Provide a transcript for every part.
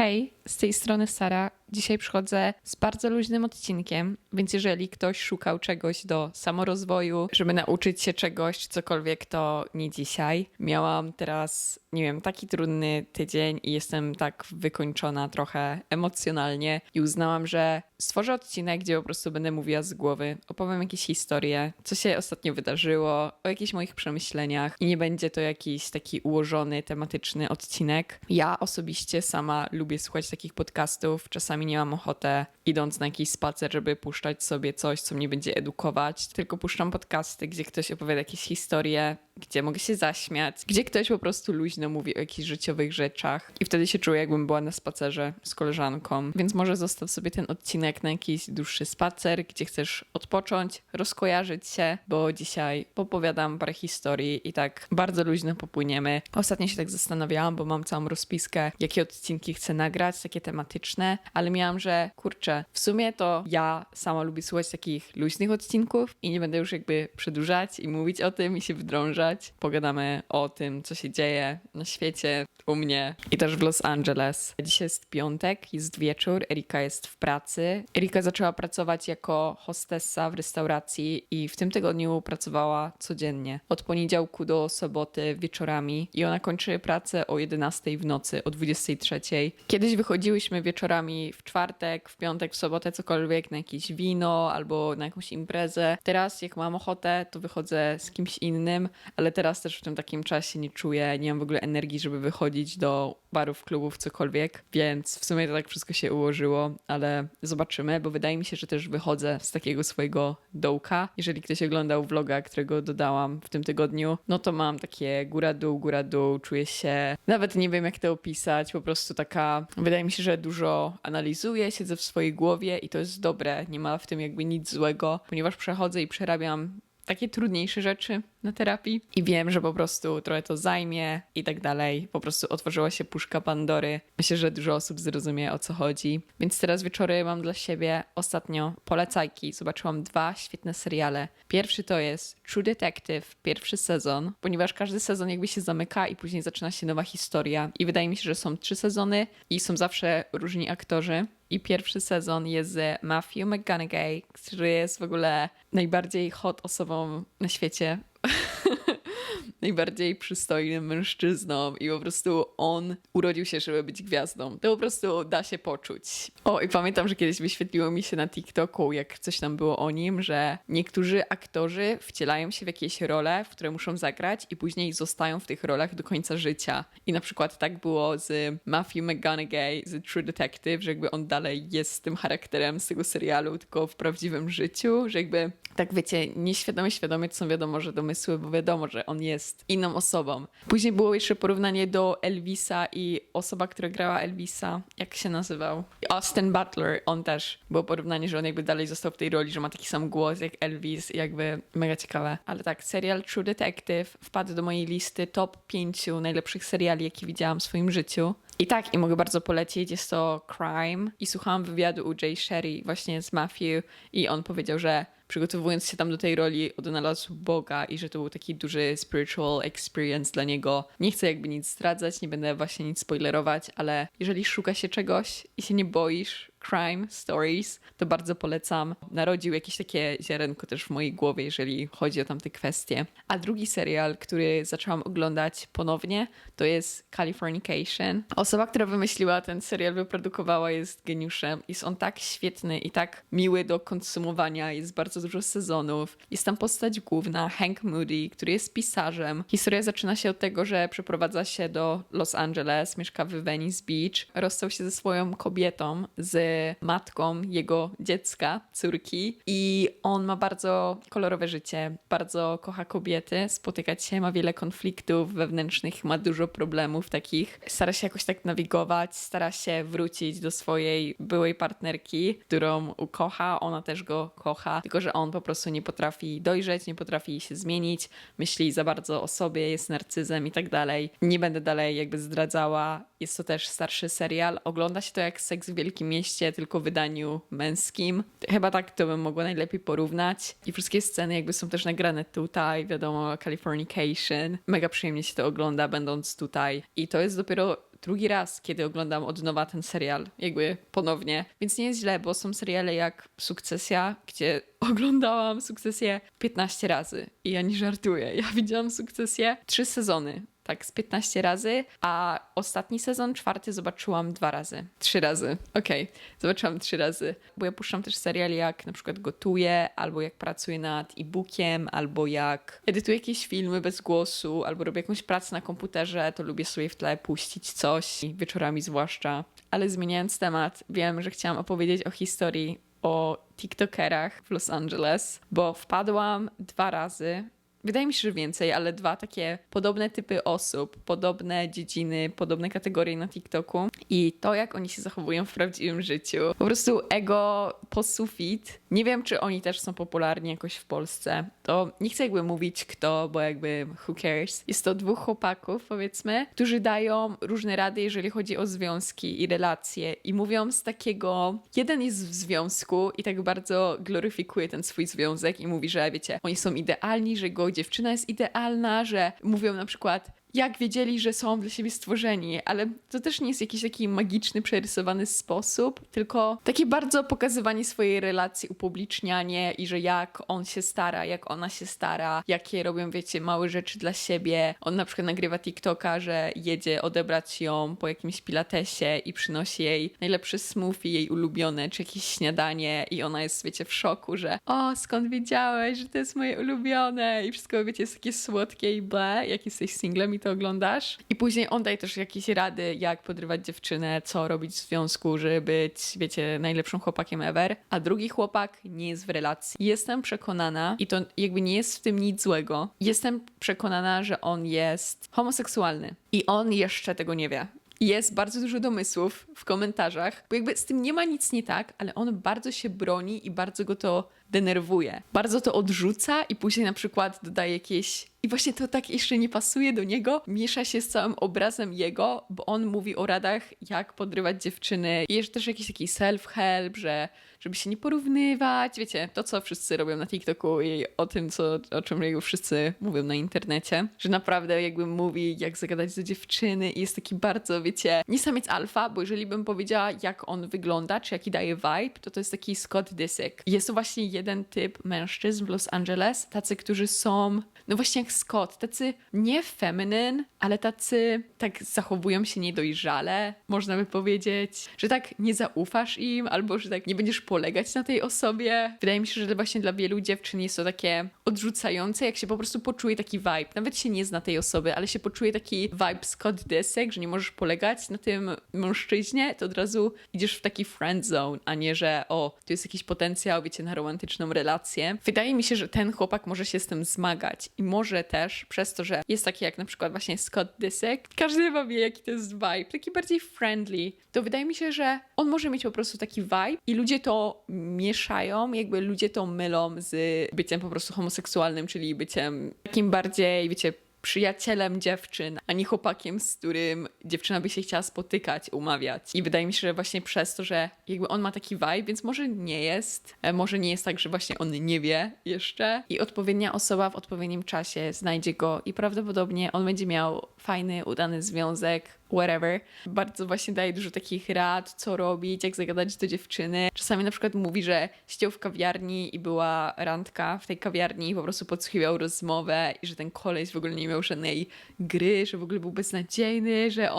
Hej, z tej strony Sara. Dzisiaj przychodzę z bardzo luźnym odcinkiem, więc jeżeli ktoś szukał czegoś do samorozwoju, żeby nauczyć się czegoś, czy cokolwiek, to nie dzisiaj. Miałam teraz, nie wiem, taki trudny tydzień i jestem tak wykończona trochę emocjonalnie i uznałam, że stworzę odcinek, gdzie po prostu będę mówiła z głowy, opowiem jakieś historie, co się ostatnio wydarzyło, o jakichś moich przemyśleniach i nie będzie to jakiś taki ułożony, tematyczny odcinek. Ja osobiście sama lubię słuchać takich podcastów, czasami nie mam ochotę, idąc na jakiś spacer, żeby puszczać sobie coś, co mnie będzie edukować, tylko puszczam podcasty, gdzie ktoś opowiada jakieś historie, gdzie mogę się zaśmiać, gdzie ktoś po prostu luźno mówi o jakichś życiowych rzeczach i wtedy się czuję, jakbym była na spacerze z koleżanką. Więc może zostaw sobie ten odcinek na jakiś dłuższy spacer, gdzie chcesz odpocząć, rozkojarzyć się, bo dzisiaj opowiadam parę historii i tak bardzo luźno popłyniemy. Ostatnio się tak zastanawiałam, bo mam całą rozpiskę, jakie odcinki chcę nagrać, takie tematyczne, ale miałam, że kurczę, w sumie to ja sama lubię słuchać takich luźnych odcinków i nie będę już jakby przedłużać i mówić o tym i się wydrążać. Pogadamy o tym, co się dzieje na świecie, u mnie i też w Los Angeles. Dzisiaj jest piątek, jest wieczór, Erika jest w pracy. Erika zaczęła pracować jako hostessa w restauracji i w tym tygodniu pracowała codziennie. Od poniedziałku do soboty wieczorami i ona kończy pracę o 11 w nocy, o 23. Kiedyś wychodziłyśmy wieczorami w czwartek, w piątek, w sobotę, cokolwiek, na jakieś wino albo na jakąś imprezę. Teraz jak mam ochotę, to wychodzę z kimś innym, ale teraz też w tym takim czasie nie czuję, nie mam w ogóle energii, żeby wychodzić do barów, klubów, cokolwiek, więc w sumie to tak wszystko się ułożyło, ale zobaczymy, bo wydaje mi się, że też wychodzę z takiego swojego dołka. Jeżeli ktoś oglądał vloga, którego dodałam w tym tygodniu, no to mam takie góra, dół, czuję się, nawet nie wiem jak to opisać, po prostu taka, wydaje mi się, że dużo analizuję, siedzę w swojej głowie i to jest dobre, nie ma w tym jakby nic złego, ponieważ przechodzę i przerabiam takie trudniejsze rzeczy na terapii i wiem, że po prostu trochę to zajmie i tak dalej. Po prostu otworzyła się puszka Pandory. Myślę, że dużo osób zrozumie, o co chodzi. Więc teraz wieczory mam dla siebie ostatnio polecajki. Zobaczyłam 2 świetne seriale. Pierwszy to jest True Detective, pierwszy sezon, ponieważ każdy sezon jakby się zamyka i później zaczyna się nowa historia. I wydaje mi się, że są 3 sezony i są zawsze różni aktorzy. I pierwszy sezon jest z Matthew McConaughey, który jest w ogóle najbardziej hot osobą na świecie. Najbardziej przystojnym mężczyzną i po prostu on urodził się, żeby być gwiazdą. To po prostu da się poczuć. O, i pamiętam, że kiedyś wyświetliło mi się na TikToku, jak coś tam było o nim, że niektórzy aktorzy wcielają się w jakieś role, w które muszą zagrać i później zostają w tych rolach do końca życia. I na przykład tak było z Matthew McConaughey z True Detective, że jakby on dalej jest tym charakterem z tego serialu, tylko w prawdziwym życiu, że jakby tak wiecie, świadomie to są wiadomo, że domysły, bo wiadomo, że on jest inną osobą. Później było jeszcze porównanie do Elvisa i osoba, która grała Elvisa, jak się nazywał? Austin Butler, on też. Było porównanie, że on jakby dalej został w tej roli, że ma taki sam głos jak Elvis i jakby mega ciekawe. Ale tak, serial True Detective wpadł do mojej listy top 5 najlepszych seriali, jakie widziałam w swoim życiu. I tak, i mogę bardzo polecić, jest to Crime i słuchałam wywiadu u Jay Sherry właśnie z Matthew i on powiedział, że przygotowując się tam do tej roli odnalazł Boga i że to był taki duży spiritual experience dla niego. Nie chcę jakby nic zdradzać, nie będę właśnie nic spoilerować, ale jeżeli szuka się czegoś i się nie boisz, crime stories, to bardzo polecam. Narodził jakieś takie ziarenko też w mojej głowie, jeżeli chodzi o tamte kwestie. A drugi serial, który zaczęłam oglądać ponownie, to jest Californication. Osoba, która wymyśliła ten serial, wyprodukowała, jest geniuszem. Jest on tak świetny i tak miły do konsumowania. Jest bardzo dużo sezonów. Jest tam postać główna, Hank Moody, który jest pisarzem. Historia zaczyna się od tego, że przeprowadza się do Los Angeles, mieszka w Venice Beach. Rozstał się ze swoją kobietą, z matką jego dziecka, córki i on ma bardzo kolorowe życie, bardzo kocha kobiety, spotykać się, ma wiele konfliktów wewnętrznych, ma dużo problemów takich. Stara się jakoś tak nawigować, stara się wrócić do swojej byłej partnerki, którą ukocha, ona też go kocha, tylko że on po prostu nie potrafi dojrzeć, nie potrafi się zmienić, myśli za bardzo o sobie, jest narcyzem i tak dalej. Nie będę dalej jakby zdradzała, jest to też starszy serial, ogląda się to jak Seks w Wielkim Mieście, tylko w wydaniu męskim. Chyba tak to bym mogła najlepiej porównać. I wszystkie sceny jakby są też nagrane tutaj, wiadomo, Californication. Mega przyjemnie się to ogląda, będąc tutaj. I to jest dopiero drugi raz, kiedy oglądam od nowa ten serial, jakby ponownie. Więc nie jest źle, bo są seriale jak Sukcesja, gdzie oglądałam Sukcesję 15 razy. I ja nie żartuję. Ja widziałam Sukcesję 3 sezony. Tak, z 15 razy, a ostatni sezon, 4, zobaczyłam 2 razy. 3 razy. Okej, zobaczyłam 3 razy. Bo ja puszczam też serial, jak na przykład gotuję, albo jak pracuję nad e-bookiem, albo jak edytuję jakieś filmy bez głosu, albo robię jakąś pracę na komputerze, to lubię sobie w tle puścić coś, wieczorami zwłaszcza. Ale zmieniając temat, wiem, że chciałam opowiedzieć o historii o TikTokerach w Los Angeles, bo wpadłam 2 razy. Wydaje mi się, że więcej, ale 2 takie podobne typy osób, podobne dziedziny, podobne kategorie na TikToku i to, jak oni się zachowują w prawdziwym życiu. Po prostu ego po sufit. Nie wiem, czy oni też są popularni jakoś w Polsce. To nie chcę jakby mówić kto, bo jakby who cares. Jest to 2 chłopaków, powiedzmy, którzy dają różne rady, jeżeli chodzi o związki i relacje i mówią z takiego... Jeden jest w związku i tak bardzo gloryfikuje ten swój związek i mówi, że wiecie, oni są idealni, że jego dziewczyna jest idealna, że mówią na przykład jak wiedzieli, że są dla siebie stworzeni, ale to też nie jest jakiś taki magiczny, przerysowany sposób, tylko takie bardzo pokazywanie swojej relacji, upublicznianie i że jak on się stara, jak ona się stara, jakie robią, wiecie, małe rzeczy dla siebie. On na przykład nagrywa TikToka, że jedzie odebrać ją po jakimś pilatesie i przynosi jej najlepsze smoothie, jej ulubione, czy jakieś śniadanie i ona jest, wiecie, w szoku, że o, skąd wiedziałeś, że to jest moje ulubione i wszystko, wiecie, jest takie słodkie i ble, jak jesteś singlem i to oglądasz. I później on daje też jakieś rady, jak podrywać dziewczynę, co robić w związku, żeby być, wiecie, najlepszym chłopakiem ever. A drugi chłopak nie jest w relacji. Jestem przekonana, i to jakby nie jest w tym nic złego, jestem przekonana, że on jest homoseksualny. I on jeszcze tego nie wie. Jest bardzo dużo domysłów w komentarzach, bo jakby z tym nie ma nic nie tak, ale on bardzo się broni i bardzo go to denerwuje. Bardzo to odrzuca i później na przykład dodaje jakieś... I właśnie to tak jeszcze nie pasuje do niego, miesza się z całym obrazem jego, bo on mówi o radach, jak podrywać dziewczyny. I jeszcze też jakiś taki self-help, że żeby się nie porównywać, wiecie, to co wszyscy robią na TikToku i o tym, o czym jakby wszyscy mówią na internecie, że naprawdę jakby mówi, jak zagadać do dziewczyny i jest taki bardzo, wiecie, nie samiec alfa, bo jeżeli bym powiedziała, jak on wygląda, czy jaki daje vibe, to jest taki Scott Disick. Jest to właśnie jeden typ mężczyzn w Los Angeles, tacy, którzy są, no właśnie jak Scott, tacy nie feminine, ale tacy tak zachowują się niedojrzale, można by powiedzieć, że tak nie zaufasz im, albo że tak nie będziesz polegać na tej osobie. Wydaje mi się, że właśnie dla wielu dziewczyn jest to takie odrzucające, jak się po prostu poczuje taki vibe. Nawet się nie zna tej osoby, ale się poczuje taki vibe Scott Disick, że nie możesz polegać na tym mężczyźnie, to od razu idziesz w taki friend zone, a nie, że o, tu jest jakiś potencjał, wiecie, na romantyczną relację. Wydaje mi się, że ten chłopak może się z tym zmagać i może też przez to, że jest taki jak na przykład właśnie Scott Disick, każdy chyba wie, jaki to jest vibe, taki bardziej friendly, to wydaje mi się, że on może mieć po prostu taki vibe i ludzie to mieszają, jakby ludzie to mylą z byciem po prostu homoseksualnym, czyli byciem takim bardziej, wiecie, przyjacielem dziewczyn, a nie chłopakiem, z którym dziewczyna by się chciała spotykać, umawiać. I wydaje mi się, że właśnie przez to, że jakby on ma taki vibe, więc może nie jest tak, że właśnie on nie wie jeszcze i odpowiednia osoba w odpowiednim czasie znajdzie go i prawdopodobnie on będzie miał fajny, udany związek, whatever. Bardzo właśnie daje dużo takich rad, co robić, jak zagadać do dziewczyny. Czasami na przykład mówi, że siedział w kawiarni i była randka w tej kawiarni i po prostu podsłuchiwał rozmowę i że ten koleś w ogóle nie miał żadnej gry, że w ogóle był beznadziejny, że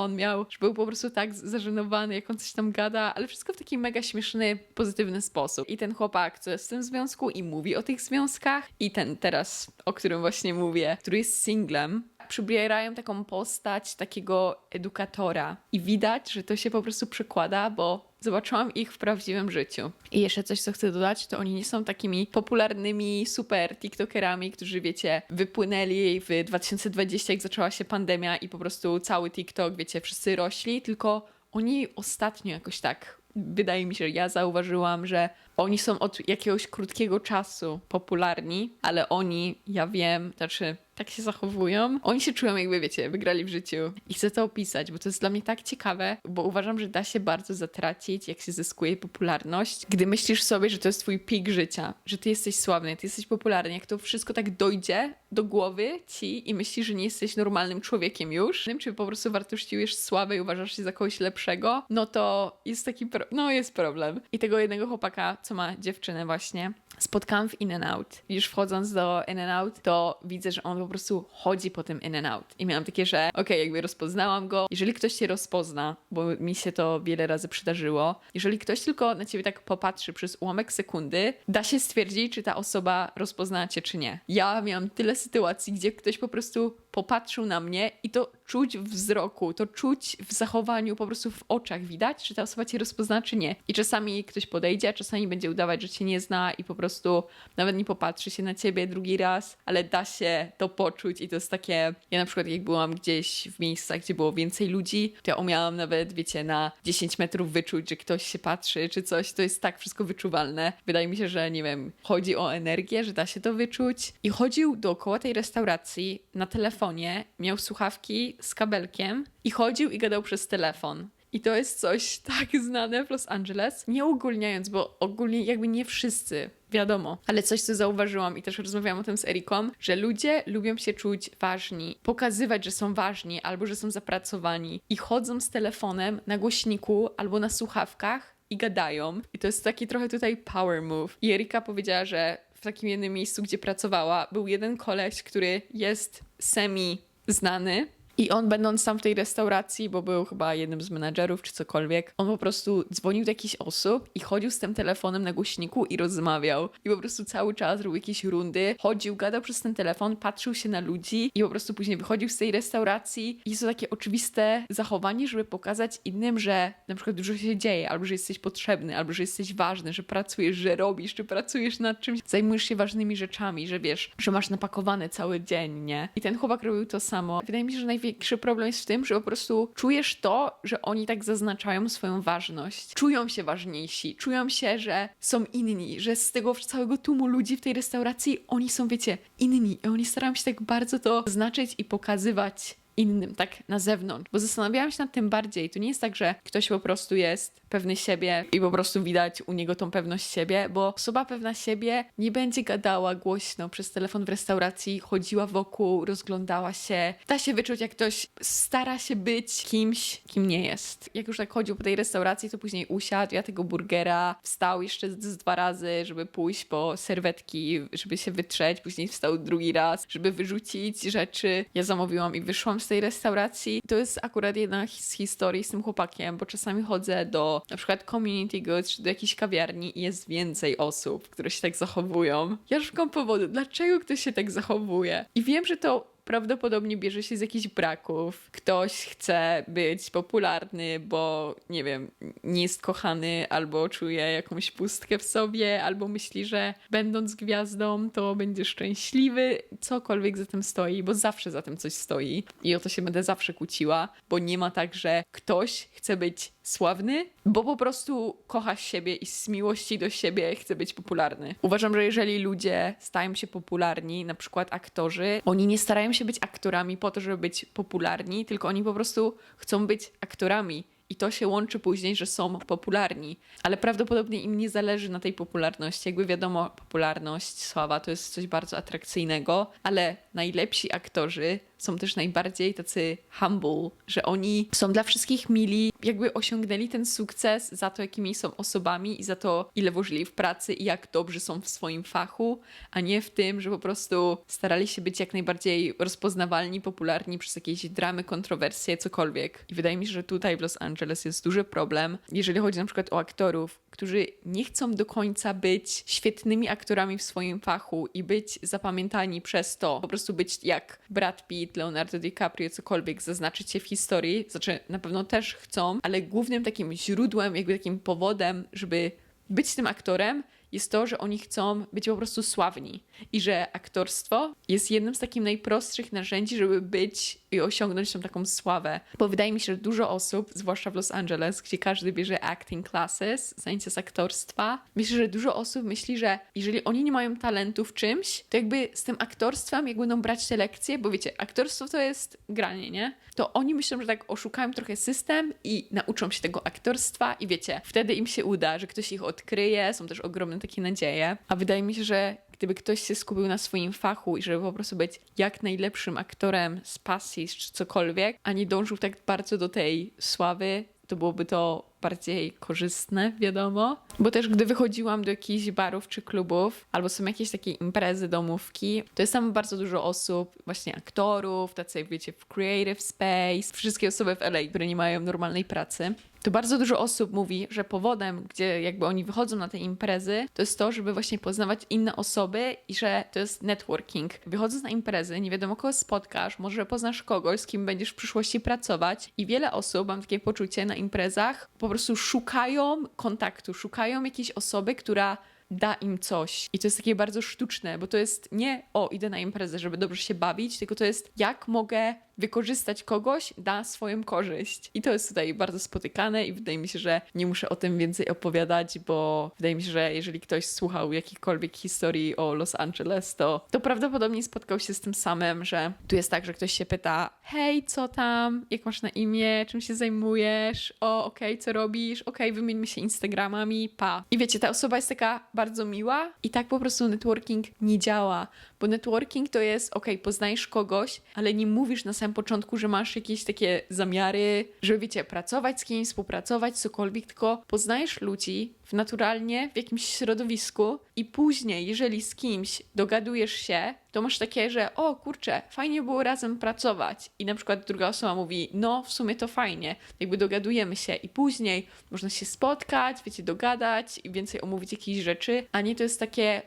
był po prostu tak zażenowany, jak on coś tam gada, ale wszystko w taki mega śmieszny, pozytywny sposób. I ten chłopak, co jest w tym związku i mówi o tych związkach i ten teraz, o którym właśnie mówię, który jest singlem, przybierają taką postać takiego edukatora i widać, że to się po prostu przekłada, bo zobaczyłam ich w prawdziwym życiu. I jeszcze coś, co chcę dodać, to oni nie są takimi popularnymi super tiktokerami, którzy, wiecie, wypłynęli w 2020, jak zaczęła się pandemia i po prostu cały TikTok, wiecie, wszyscy rośli, tylko oni ostatnio jakoś tak, wydaje mi się, że ja zauważyłam, że oni są od jakiegoś krótkiego czasu popularni, ale oni, ja wiem, znaczy tak się zachowują. Oni się czują jakby, wiecie, wygrali w życiu. I chcę to opisać, bo to jest dla mnie tak ciekawe, bo uważam, że da się bardzo zatracić, jak się zyskuje popularność. Gdy myślisz sobie, że to jest twój pik życia, że ty jesteś sławny, ty jesteś popularny, jak to wszystko tak dojdzie do głowy ci i myślisz, że nie jesteś normalnym człowiekiem już, czy po prostu wartościujesz sławę i uważasz się za kogoś lepszego, no to jest taki, jest problem. I tego jednego chłopaka, co ma dziewczynę właśnie, spotkałam w In-N-Out. Już wchodząc do In-N-Out, to widzę, że on po prostu chodzi po tym In-N-Out. I miałam takie, że jakby rozpoznałam go. Jeżeli ktoś cię rozpozna, bo mi się to wiele razy przydarzyło, jeżeli ktoś tylko na ciebie tak popatrzy przez ułamek sekundy, da się stwierdzić, czy ta osoba rozpoznała cię, czy nie. Ja miałam tyle sytuacji, gdzie ktoś po prostu popatrzył na mnie i to czuć w wzroku, to czuć w zachowaniu, po prostu w oczach widać, czy ta osoba cię rozpozna, czy nie. I czasami ktoś podejdzie, a czasami będzie udawać, że cię nie zna i po prostu nawet nie popatrzy się na ciebie drugi raz, ale da się to poczuć i to jest takie... Ja na przykład jak byłam gdzieś w miejscach, gdzie było więcej ludzi, to ja umiałam nawet, wiecie, na 10 metrów wyczuć, że ktoś się patrzy, czy coś. To jest tak wszystko wyczuwalne. Wydaje mi się, że nie wiem, chodzi o energię, że da się to wyczuć. I chodził dookoła tej restauracji na telefonie, miał słuchawki z kabelkiem i chodził i gadał przez telefon. I to jest coś tak znane w Los Angeles. Nie ogólniając, bo ogólnie jakby nie wszyscy, wiadomo. Ale coś, co zauważyłam i też rozmawiałam o tym z Eriką, że ludzie lubią się czuć ważni, pokazywać, że są ważni albo że są zapracowani i chodzą z telefonem na głośniku albo na słuchawkach i gadają. I to jest taki trochę tutaj power move. I Erika powiedziała, że w takim jednym miejscu, gdzie pracowała, był jeden koleś, który jest semi-znany. I on, będąc tam w tej restauracji, bo był chyba jednym z menadżerów czy cokolwiek, on po prostu dzwonił do jakichś osób i chodził z tym telefonem na głośniku i rozmawiał. I po prostu cały czas robił jakieś rundy, chodził, gadał przez ten telefon, patrzył się na ludzi i po prostu później wychodził z tej restauracji. I jest to takie oczywiste zachowanie, żeby pokazać innym, że na przykład dużo się dzieje, albo że jesteś potrzebny, albo że jesteś ważny, że pracujesz, że robisz, czy pracujesz nad czymś, zajmujesz się ważnymi rzeczami, że wiesz, że masz napakowany cały dzień, nie? I ten chłopak robił to samo. Wydaje mi się, że największy problem jest w tym, że po prostu czujesz to, że oni tak zaznaczają swoją ważność. Czują się ważniejsi, czują się, że są inni, że z tego całego tłumu ludzi w tej restauracji oni są, wiecie, inni. I oni starają się tak bardzo to zaznaczyć i pokazywać innym, tak na zewnątrz. Bo zastanawiałam się nad tym bardziej. To nie jest tak, że ktoś po prostu jest pewny siebie i po prostu widać u niego tą pewność siebie, bo osoba pewna siebie nie będzie gadała głośno przez telefon w restauracji, chodziła wokół, rozglądała się. Da się wyczuć, jak ktoś stara się być kimś, kim nie jest. Jak już tak chodził po tej restauracji, to później usiadł, jadł tego burgera, wstał jeszcze z 2 razy, żeby pójść po serwetki, żeby się wytrzeć, później wstał drugi raz, żeby wyrzucić rzeczy. Ja zamówiłam i wyszłam z tej restauracji. To jest akurat jedna z historii z tym chłopakiem, bo czasami chodzę do na przykład community goods, czy do jakiejś kawiarni i jest więcej osób, które się tak zachowują. Ja szukam powodu, dlaczego ktoś się tak zachowuje. I wiem, że to prawdopodobnie bierze się z jakichś braków. Ktoś chce być popularny, bo nie wiem, nie jest kochany, albo czuje jakąś pustkę w sobie, albo myśli, że będąc gwiazdą, to będzie szczęśliwy. Cokolwiek za tym stoi, bo zawsze za tym coś stoi. I o to się będę zawsze kłóciła, bo nie ma tak, że ktoś chce być sławny, bo po prostu kocha siebie i z miłości do siebie chce być popularny. Uważam, że jeżeli ludzie stają się popularni, na przykład aktorzy, oni nie starają się być aktorami po to, żeby być popularni, tylko oni po prostu chcą być aktorami. I to się łączy później, że są popularni. Ale prawdopodobnie im nie zależy na tej popularności. Jakby wiadomo, popularność, sława to jest coś bardzo atrakcyjnego, ale najlepsi aktorzy są też najbardziej tacy humble, że oni są dla wszystkich mili, jakby osiągnęli ten sukces za to, jakimi są osobami i za to, ile włożyli w pracy i jak dobrzy są w swoim fachu, a nie w tym, że po prostu starali się być jak najbardziej rozpoznawalni, popularni przez jakieś dramy, kontrowersje, cokolwiek. I wydaje mi się, że tutaj w Los Angeles jest duży problem, jeżeli chodzi na przykład o aktorów, którzy nie chcą do końca być świetnymi aktorami w swoim fachu i być zapamiętani przez to, po prostu być jak Brad Pitt, Leonardo DiCaprio, cokolwiek, zaznaczyć się w historii, znaczy na pewno też chcą, ale głównym takim źródłem, jakby takim powodem, żeby być tym aktorem, jest to, że oni chcą być po prostu sławni i że aktorstwo jest jednym z takich najprostszych narzędzi, żeby być i osiągnąć tą taką sławę. Bo wydaje mi się, że dużo osób, zwłaszcza w Los Angeles, gdzie każdy bierze acting classes, zajęcia z aktorstwa, myślę, że dużo osób myśli, że jeżeli oni nie mają talentu w czymś, to jakby z tym aktorstwem, jak będą brać te lekcje, bo wiecie, aktorstwo to jest granie, nie? To oni myślą, że tak oszukają trochę system i nauczą się tego aktorstwa i wiecie, wtedy im się uda, że ktoś ich odkryje, są też ogromne takie nadzieje. A wydaje mi się, że gdyby ktoś się skupił na swoim fachu i żeby po prostu być jak najlepszym aktorem z pasji czy cokolwiek, a nie dążył tak bardzo do tej sławy, to byłoby to bardziej korzystne, wiadomo. Bo też gdy wychodziłam do jakichś barów czy klubów, albo są jakieś takie imprezy, domówki, to jest tam bardzo dużo osób, właśnie aktorów, tacy jak wiecie w creative space, wszystkie osoby w LA, które nie mają normalnej pracy. To bardzo dużo osób mówi, że powodem, gdzie jakby oni wychodzą na te imprezy, to jest to, żeby właśnie poznawać inne osoby i że to jest networking. Wychodząc na imprezy, nie wiadomo kogo spotkasz, może poznasz kogoś, z kim będziesz w przyszłości pracować i wiele osób, mam takie poczucie, na imprezach po prostu szukają kontaktu, szukają jakiejś osoby, która da im coś. I to jest takie bardzo sztuczne, bo to jest nie idę na imprezę, żeby dobrze się bawić, tylko to jest jak mogę wykorzystać kogoś na swoją korzyść. I to jest tutaj bardzo spotykane i wydaje mi się, że nie muszę o tym więcej opowiadać, bo wydaje mi się, że jeżeli ktoś słuchał jakichkolwiek historii o Los Angeles, to prawdopodobnie spotkał się z tym samym, że tu jest tak, że ktoś się pyta: hej, co tam? Jak masz na imię? Czym się zajmujesz? Okej, co robisz? Wymieńmy się Instagramami, pa. I wiecie, ta osoba jest taka bardzo miła i tak po prostu networking nie działa, bo networking to jest poznajesz kogoś, ale nie mówisz na samym początku, że masz jakieś takie zamiary, żeby wiecie, pracować z kimś, współpracować, cokolwiek, tylko poznajesz ludzi naturalnie w jakimś środowisku i później, jeżeli z kimś dogadujesz się, to masz takie, że kurczę, fajnie było razem pracować i na przykład druga osoba mówi, no w sumie to fajnie, jakby dogadujemy się i później można się spotkać, wiecie, dogadać i więcej omówić jakieś rzeczy, a nie to jest takie,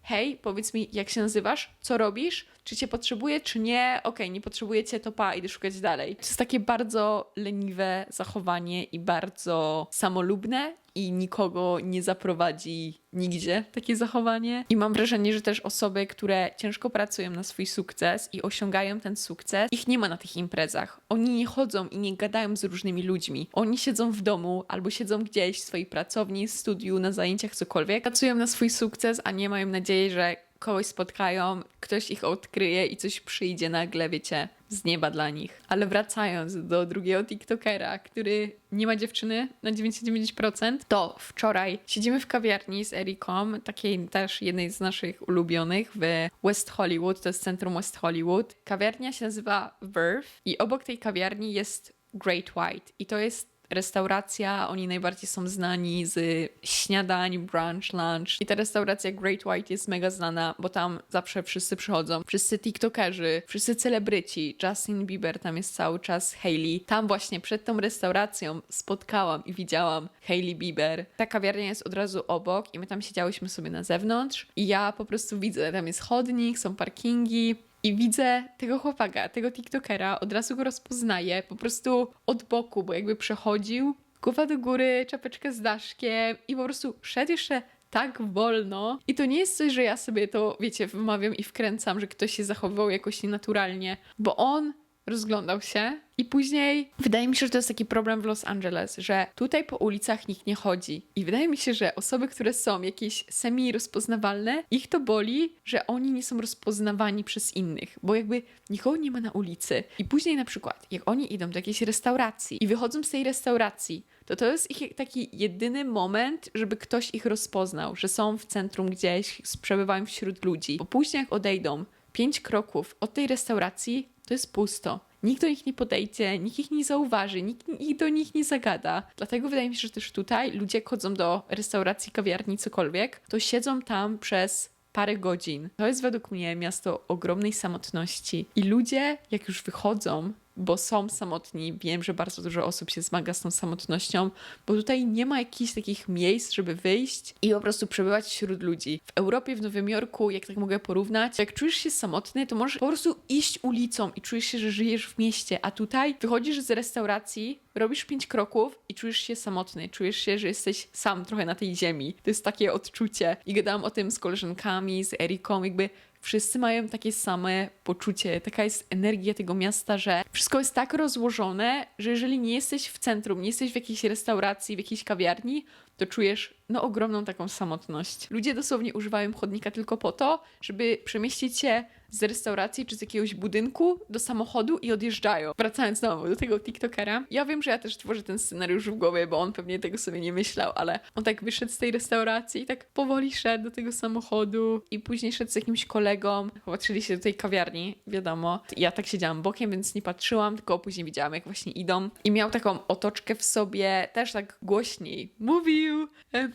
hej, powiedz mi, jak się nazywasz, co robisz, czy cię potrzebuję, czy nie, nie potrzebuję cię, to idę szukać dalej. To jest takie bardzo leniwe zachowanie i bardzo samolubne i nikogo nie zaprowadzi nigdzie takie zachowanie. I mam wrażenie, że też osoby, które ciężko pracują na swój sukces i osiągają ten sukces, ich nie ma na tych imprezach. Oni nie chodzą i nie gadają z różnymi ludźmi. Oni siedzą w domu albo siedzą gdzieś w swojej pracowni, studiu, na zajęciach, cokolwiek. Pracują na swój sukces, a nie mają nadziei, że kogoś spotkają, ktoś ich odkryje i coś przyjdzie nagle, wiecie, z nieba dla nich. Ale wracając do drugiego TikTokera, który nie ma dziewczyny na 99%, to wczoraj siedzimy w kawiarni z Eriką, takiej też jednej z naszych ulubionych w West Hollywood, to jest centrum West Hollywood. Kawiarnia się nazywa Verve i obok tej kawiarni jest Great White i to jest restauracja, oni najbardziej są znani z śniadań, brunch, lunch. I ta restauracja Great White jest mega znana, bo tam zawsze wszyscy przychodzą. Wszyscy tiktokerzy, wszyscy celebryci. Justin Bieber tam jest cały czas, Hailey. Tam właśnie przed tą restauracją spotkałam i widziałam Hailey Bieber. Ta kawiarnia jest od razu obok i my tam siedziałyśmy sobie na zewnątrz i ja po prostu widzę, tam jest chodnik, są parkingi. I widzę tego chłopaka, tego tiktokera, od razu go rozpoznaję, po prostu od boku, bo jakby przechodził, głowa do góry, czapeczkę z daszkiem i po prostu szedł jeszcze tak wolno. I to nie jest coś, że ja sobie to, wiecie, wymawiam i wkręcam, że ktoś się zachowywał jakoś nienaturalnie, bo on rozglądał się i później wydaje mi się, że to jest taki problem w Los Angeles, że tutaj po ulicach nikt nie chodzi. I wydaje mi się, że osoby, które są jakieś semi-rozpoznawalne, ich to boli, że oni nie są rozpoznawani przez innych, bo jakby nikogo nie ma na ulicy. I później na przykład, jak oni idą do jakiejś restauracji i wychodzą z tej restauracji, to jest ich taki jedyny moment, żeby ktoś ich rozpoznał, że są w centrum gdzieś, przebywają wśród ludzi. Bo później jak odejdą 5 kroków od tej restauracji, to jest pusto. Nikt do nich nie podejdzie, nikt ich nie zauważy, nikt do nich nie zagada. Dlatego wydaje mi się, że też tutaj ludzie jak chodzą do restauracji, kawiarni, cokolwiek, to siedzą tam przez parę godzin. To jest według mnie miasto ogromnej samotności. I ludzie, jak już wychodzą, bo są samotni. Wiem, że bardzo dużo osób się zmaga z tą samotnością, bo tutaj nie ma jakichś takich miejsc, żeby wyjść i po prostu przebywać wśród ludzi. W Europie, w Nowym Jorku, jak tak mogę porównać, jak czujesz się samotny, to możesz po prostu iść ulicą i czujesz się, że żyjesz w mieście, a tutaj wychodzisz z restauracji, robisz 5 kroków i czujesz się samotny, czujesz się, że jesteś sam trochę na tej ziemi. To jest takie odczucie. I gadałam o tym z koleżankami, z Eriką, jakby wszyscy mają takie same poczucie, taka jest energia tego miasta, że wszystko jest tak rozłożone, że jeżeli nie jesteś w centrum, nie jesteś w jakiejś restauracji, w jakiejś kawiarni, to czujesz ogromną taką samotność. Ludzie dosłownie używają chodnika tylko po to, żeby przemieścić się z restauracji czy z jakiegoś budynku do samochodu i odjeżdżają. Wracając znowu do tego TikTokera. Ja wiem, że ja też tworzę ten scenariusz w głowie, bo on pewnie tego sobie nie myślał, ale on tak wyszedł z tej restauracji i tak powoli szedł do tego samochodu i później szedł z jakimś kolegą. Patrzyli się do tej kawiarni, wiadomo. Ja tak siedziałam bokiem, więc nie patrzyłam, tylko później widziałam, jak właśnie idą. I miał taką otoczkę w sobie, też tak głośniej mówił.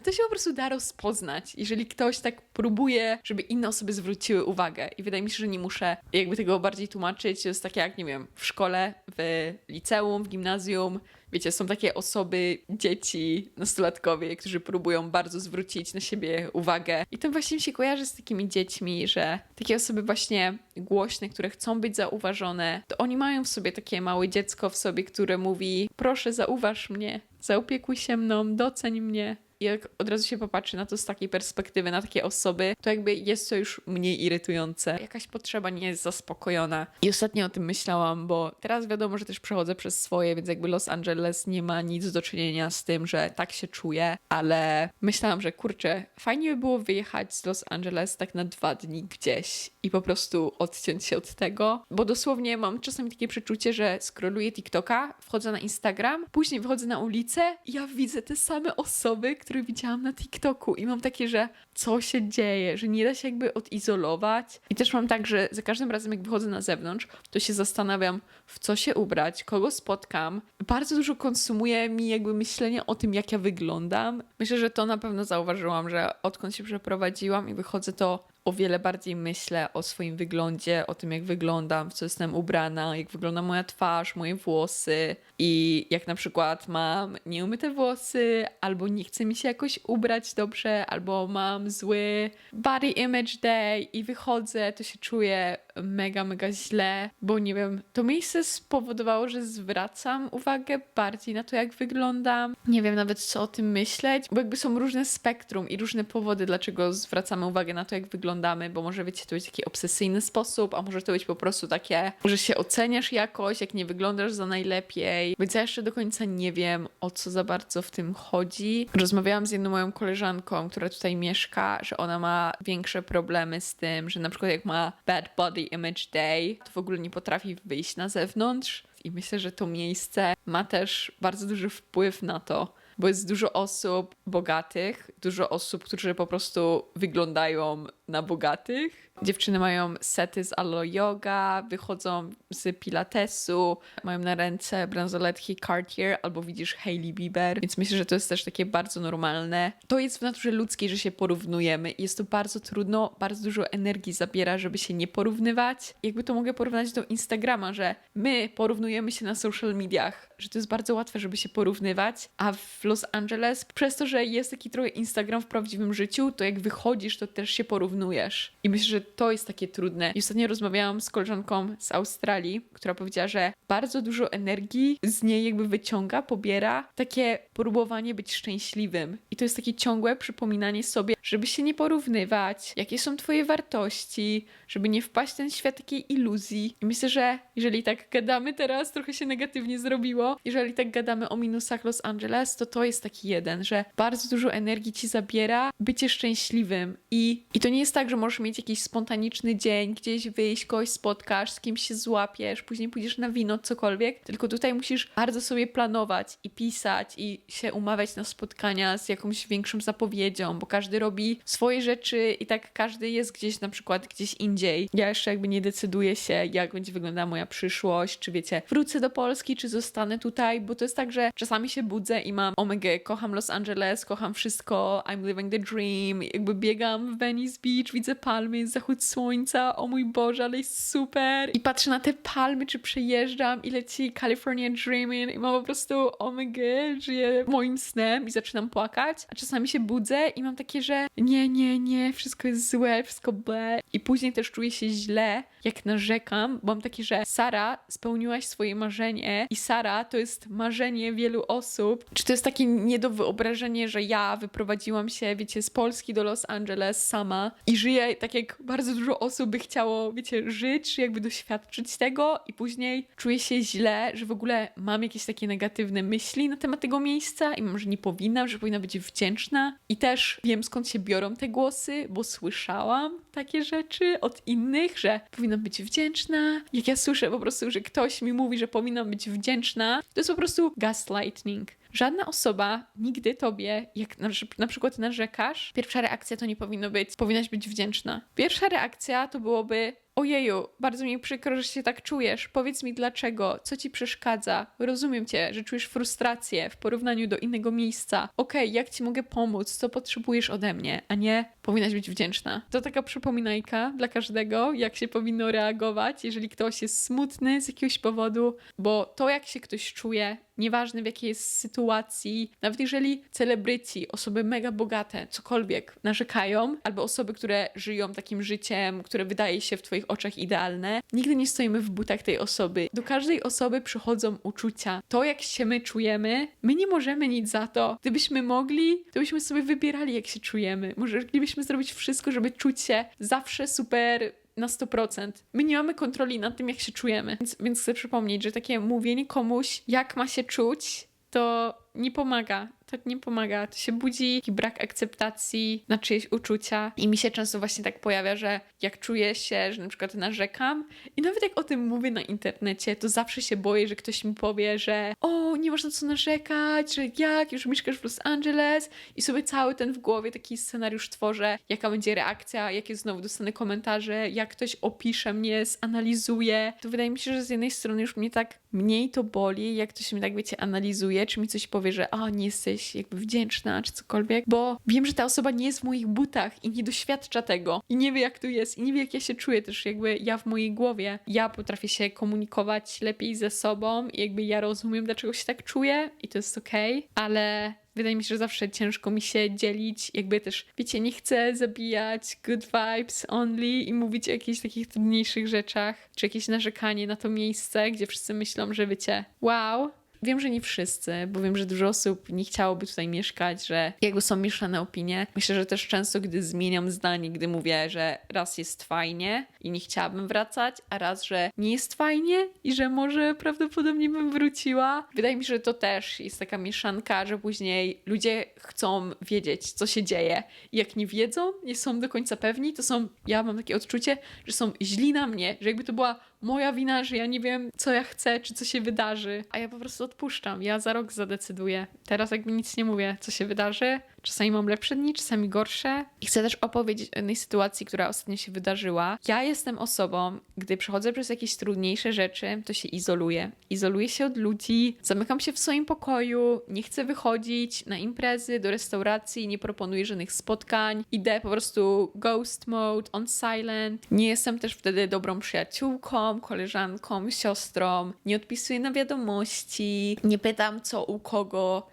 To się po prostu da rozpoznać, jeżeli ktoś tak próbuje, żeby inne osoby zwróciły uwagę. I wydaje mi się, że nie muszę jakby tego bardziej tłumaczyć. To jest takie jak, nie wiem, w szkole, w liceum, w gimnazjum. Wiecie, są takie osoby, dzieci, nastolatkowie, którzy próbują bardzo zwrócić na siebie uwagę. I to właśnie mi się kojarzy z takimi dziećmi, że takie osoby właśnie głośne, które chcą być zauważone, to oni mają w sobie takie małe dziecko w sobie, które mówi: proszę, zauważ mnie, zaopiekuj się mną, doceń mnie. I jak od razu się popatrzy na to z takiej perspektywy, na takie osoby, to jakby jest to już mniej irytujące. Jakaś potrzeba nie jest zaspokojona. I ostatnio o tym myślałam, bo teraz wiadomo, że też przechodzę przez swoje, więc jakby Los Angeles nie ma nic do czynienia z tym, że tak się czuję, ale myślałam, że kurczę, fajnie by było wyjechać z Los Angeles tak na 2 dni gdzieś i po prostu odciąć się od tego, bo dosłownie mam czasami takie przeczucie, że scrolluję TikToka, wchodzę na Instagram, później wychodzę na ulicę i ja widzę te same osoby, które widziałam na TikToku i mam takie, że co się dzieje, że nie da się jakby odizolować. I też mam tak, że za każdym razem jak wychodzę na zewnątrz, to się zastanawiam, w co się ubrać, kogo spotkam. Bardzo dużo konsumuje mi jakby myślenie o tym, jak ja wyglądam. Myślę, że to na pewno zauważyłam, że odkąd się przeprowadziłam i wychodzę, to o wiele bardziej myślę o swoim wyglądzie, o tym, jak wyglądam, w co jestem ubrana, jak wygląda moja twarz, moje włosy i jak na przykład mam nieumyte włosy, albo nie chce mi się jakoś ubrać dobrze, albo mam zły body image day i wychodzę, to się czuję mega, mega źle, bo nie wiem, to miejsce spowodowało, że zwracam uwagę bardziej na to, jak wyglądam. Nie wiem nawet, co o tym myśleć, bo jakby są różne spektrum i różne powody, dlaczego zwracamy uwagę na to, jak wyglądamy, bo może wiecie, to być taki obsesyjny sposób, a może to być po prostu takie, że się oceniasz jakoś, jak nie wyglądasz za najlepiej. Więc ja jeszcze do końca nie wiem, o co za bardzo w tym chodzi. Rozmawiałam z jedną moją koleżanką, która tutaj mieszka, że ona ma większe problemy z tym, że na przykład jak ma bad body image day, to w ogóle nie potrafi wyjść na zewnątrz. I myślę, że to miejsce ma też bardzo duży wpływ na to, bo jest dużo osób bogatych, dużo osób, którzy po prostu wyglądają na bogatych. Dziewczyny mają sety z Alo Yoga, wychodzą z pilatesu, mają na ręce bransoletki Cartier albo widzisz Hailey Bieber, więc myślę, że to jest też takie bardzo normalne. To jest w naturze ludzkiej, że się porównujemy i jest to bardzo trudno, bardzo dużo energii zabiera, żeby się nie porównywać. Jakby to mogę porównać do Instagrama, że my porównujemy się na social mediach, że to jest bardzo łatwe, żeby się porównywać, a w Los Angeles, przez to, że jest taki trochę Instagram w prawdziwym życiu, to jak wychodzisz, to też się porównujesz. I myślę, że to jest takie trudne. I ostatnio rozmawiałam z koleżanką z Australii, która powiedziała, że bardzo dużo energii z niej jakby wyciąga, pobiera takie próbowanie być szczęśliwym. I to jest takie ciągłe przypominanie sobie, żeby się nie porównywać, jakie są twoje wartości, żeby nie wpaść w ten świat takiej iluzji. I myślę, że jeżeli tak gadamy teraz, trochę się negatywnie zrobiło, jeżeli tak gadamy o minusach Los Angeles, to jest taki jeden, że bardzo dużo energii ci zabiera bycie szczęśliwym. I to nie jest tak, że możesz mieć jakiś spontaniczny dzień, gdzieś wyjść, kogoś spotkasz, z kimś się złapiesz, później pójdziesz na wino, cokolwiek, tylko tutaj musisz bardzo sobie planować i pisać i się umawiać na spotkania z jakąś większą zapowiedzią, bo każdy robi swoje rzeczy i tak każdy jest gdzieś na przykład gdzieś indziej. Ja jeszcze jakby nie decyduję się, jak będzie wyglądała moja przyszłość, czy wiecie, wrócę do Polski, czy zostanę tutaj, bo to jest tak, że czasami się budzę i mam omega, kocham Los Angeles, kocham wszystko, I'm living the dream, jakby biegam w Venice Beach, widzę palmy, jest zachód słońca, o mój Boże, ale jest super. I patrzę na te palmy, czy przejeżdżam i leci California Dreaming i mam po prostu, oh my god, żyję moim snem i zaczynam płakać. A czasami się budzę i mam takie, że nie, wszystko jest złe, wszystko ble. I później też czuję się źle, jak narzekam, bo mam takie, że Sara, spełniłaś swoje marzenie i Sara to jest marzenie wielu osób. Czy to jest takie nie do wyobrażenia, że ja wyprowadziłam się, wiecie, z Polski do Los Angeles sama i żyję tak, jak bardzo dużo osób by chciało, wiecie, żyć, czy jakby doświadczyć tego i później czuję się źle, że w ogóle mam jakieś takie negatywne myśli na temat tego miejsca i mam, że nie powinnam, że powinna być wdzięczna. I też wiem, skąd się biorą te głosy, bo słyszałam takie rzeczy od innych, że powinnam być wdzięczna. Jak ja słyszę po prostu, że ktoś mi mówi, że powinnam być wdzięczna, to jest po prostu gaslighting. Żadna osoba nigdy tobie, jak na przykład narzekasz, pierwsza reakcja to nie powinno być, powinnaś być wdzięczna. Pierwsza reakcja to byłoby: ojeju, bardzo mi przykro, że się tak czujesz. Powiedz mi dlaczego, co ci przeszkadza? Rozumiem cię, że czujesz frustrację w porównaniu do innego miejsca. Okej, jak ci mogę pomóc? Co potrzebujesz ode mnie? A nie, powinnaś być wdzięczna. To taka przypominajka dla każdego, jak się powinno reagować, jeżeli ktoś jest smutny z jakiegoś powodu, bo to, jak się ktoś czuje, nieważne w jakiej jest sytuacji, nawet jeżeli celebryci, osoby mega bogate, cokolwiek narzekają, albo osoby, które żyją takim życiem, które wydaje się w twoich oczach idealne, nigdy nie stoimy w butach tej osoby. Do każdej osoby przychodzą uczucia. To, jak się my czujemy, my nie możemy nic za to. Gdybyśmy mogli, to byśmy sobie wybierali, jak się czujemy. Moglibyśmy zrobić wszystko, żeby czuć się zawsze super na 100%. My nie mamy kontroli nad tym, jak się czujemy. Więc chcę przypomnieć, że takie mówienie komuś, jak ma się czuć, to nie pomaga. To nie pomaga. To się budzi taki brak akceptacji na czyjeś uczucia. I mi się często właśnie tak pojawia, że jak czuję się, że na przykład narzekam i nawet jak o tym mówię na internecie, to zawsze się boję, że ktoś mi powie, że o, nie masz na co narzekać, że jak, już mieszkasz w Los Angeles i sobie cały ten w głowie taki scenariusz tworzę, jaka będzie reakcja, jakie znowu dostanę komentarze, jak ktoś opisze mnie, zanalizuje. To wydaje mi się, że z jednej strony już mnie tak mniej to boli, jak ktoś mnie tak, wiecie, analizuje, czy mi coś powie, że nie jesteś jakby wdzięczna, czy cokolwiek, bo wiem, że ta osoba nie jest w moich butach i nie doświadcza tego i nie wie, jak to jest i nie wie, jak ja się czuję też jakby ja w mojej głowie. Ja potrafię się komunikować lepiej ze sobą i jakby ja rozumiem, dlaczego się tak czuję i to jest okej, ale wydaje mi się, że zawsze ciężko mi się dzielić, jakby też, wiecie, nie chcę zabijać good vibes only i mówić o jakichś takich trudniejszych rzeczach, czy jakieś narzekanie na to miejsce, gdzie wszyscy myślą, że wiecie, wow. Wiem, że nie wszyscy, bo wiem, że dużo osób nie chciałoby tutaj mieszkać, że jakby są mieszane opinie. Myślę, że też często, gdy zmieniam zdanie, gdy mówię, że raz jest fajnie i nie chciałabym wracać, a raz, że nie jest fajnie i że może prawdopodobnie bym wróciła. Wydaje mi się, że to też jest taka mieszanka, że później ludzie chcą wiedzieć, co się dzieje. I jak nie wiedzą, nie są do końca pewni, to są, ja mam takie odczucie, że są źli na mnie, że jakby to była moja wina, że ja nie wiem, co ja chcę, czy co się wydarzy. A ja po prostu odpuszczam. Ja za rok zadecyduję. Teraz jakby nic nie mówię, co się wydarzy. Czasami mam lepsze dni, czasami gorsze. I chcę też opowiedzieć o jednej sytuacji, która ostatnio się wydarzyła. Ja jestem osobą, gdy przechodzę przez jakieś trudniejsze rzeczy, to się izoluję. Izoluję się od ludzi, zamykam się w swoim pokoju, nie chcę wychodzić na imprezy, do restauracji, nie proponuję żadnych spotkań. Idę po prostu ghost mode, on silent. Nie jestem też wtedy dobrą przyjaciółką, koleżanką, siostrą. Nie odpisuję na wiadomości, nie pytam co u kogo.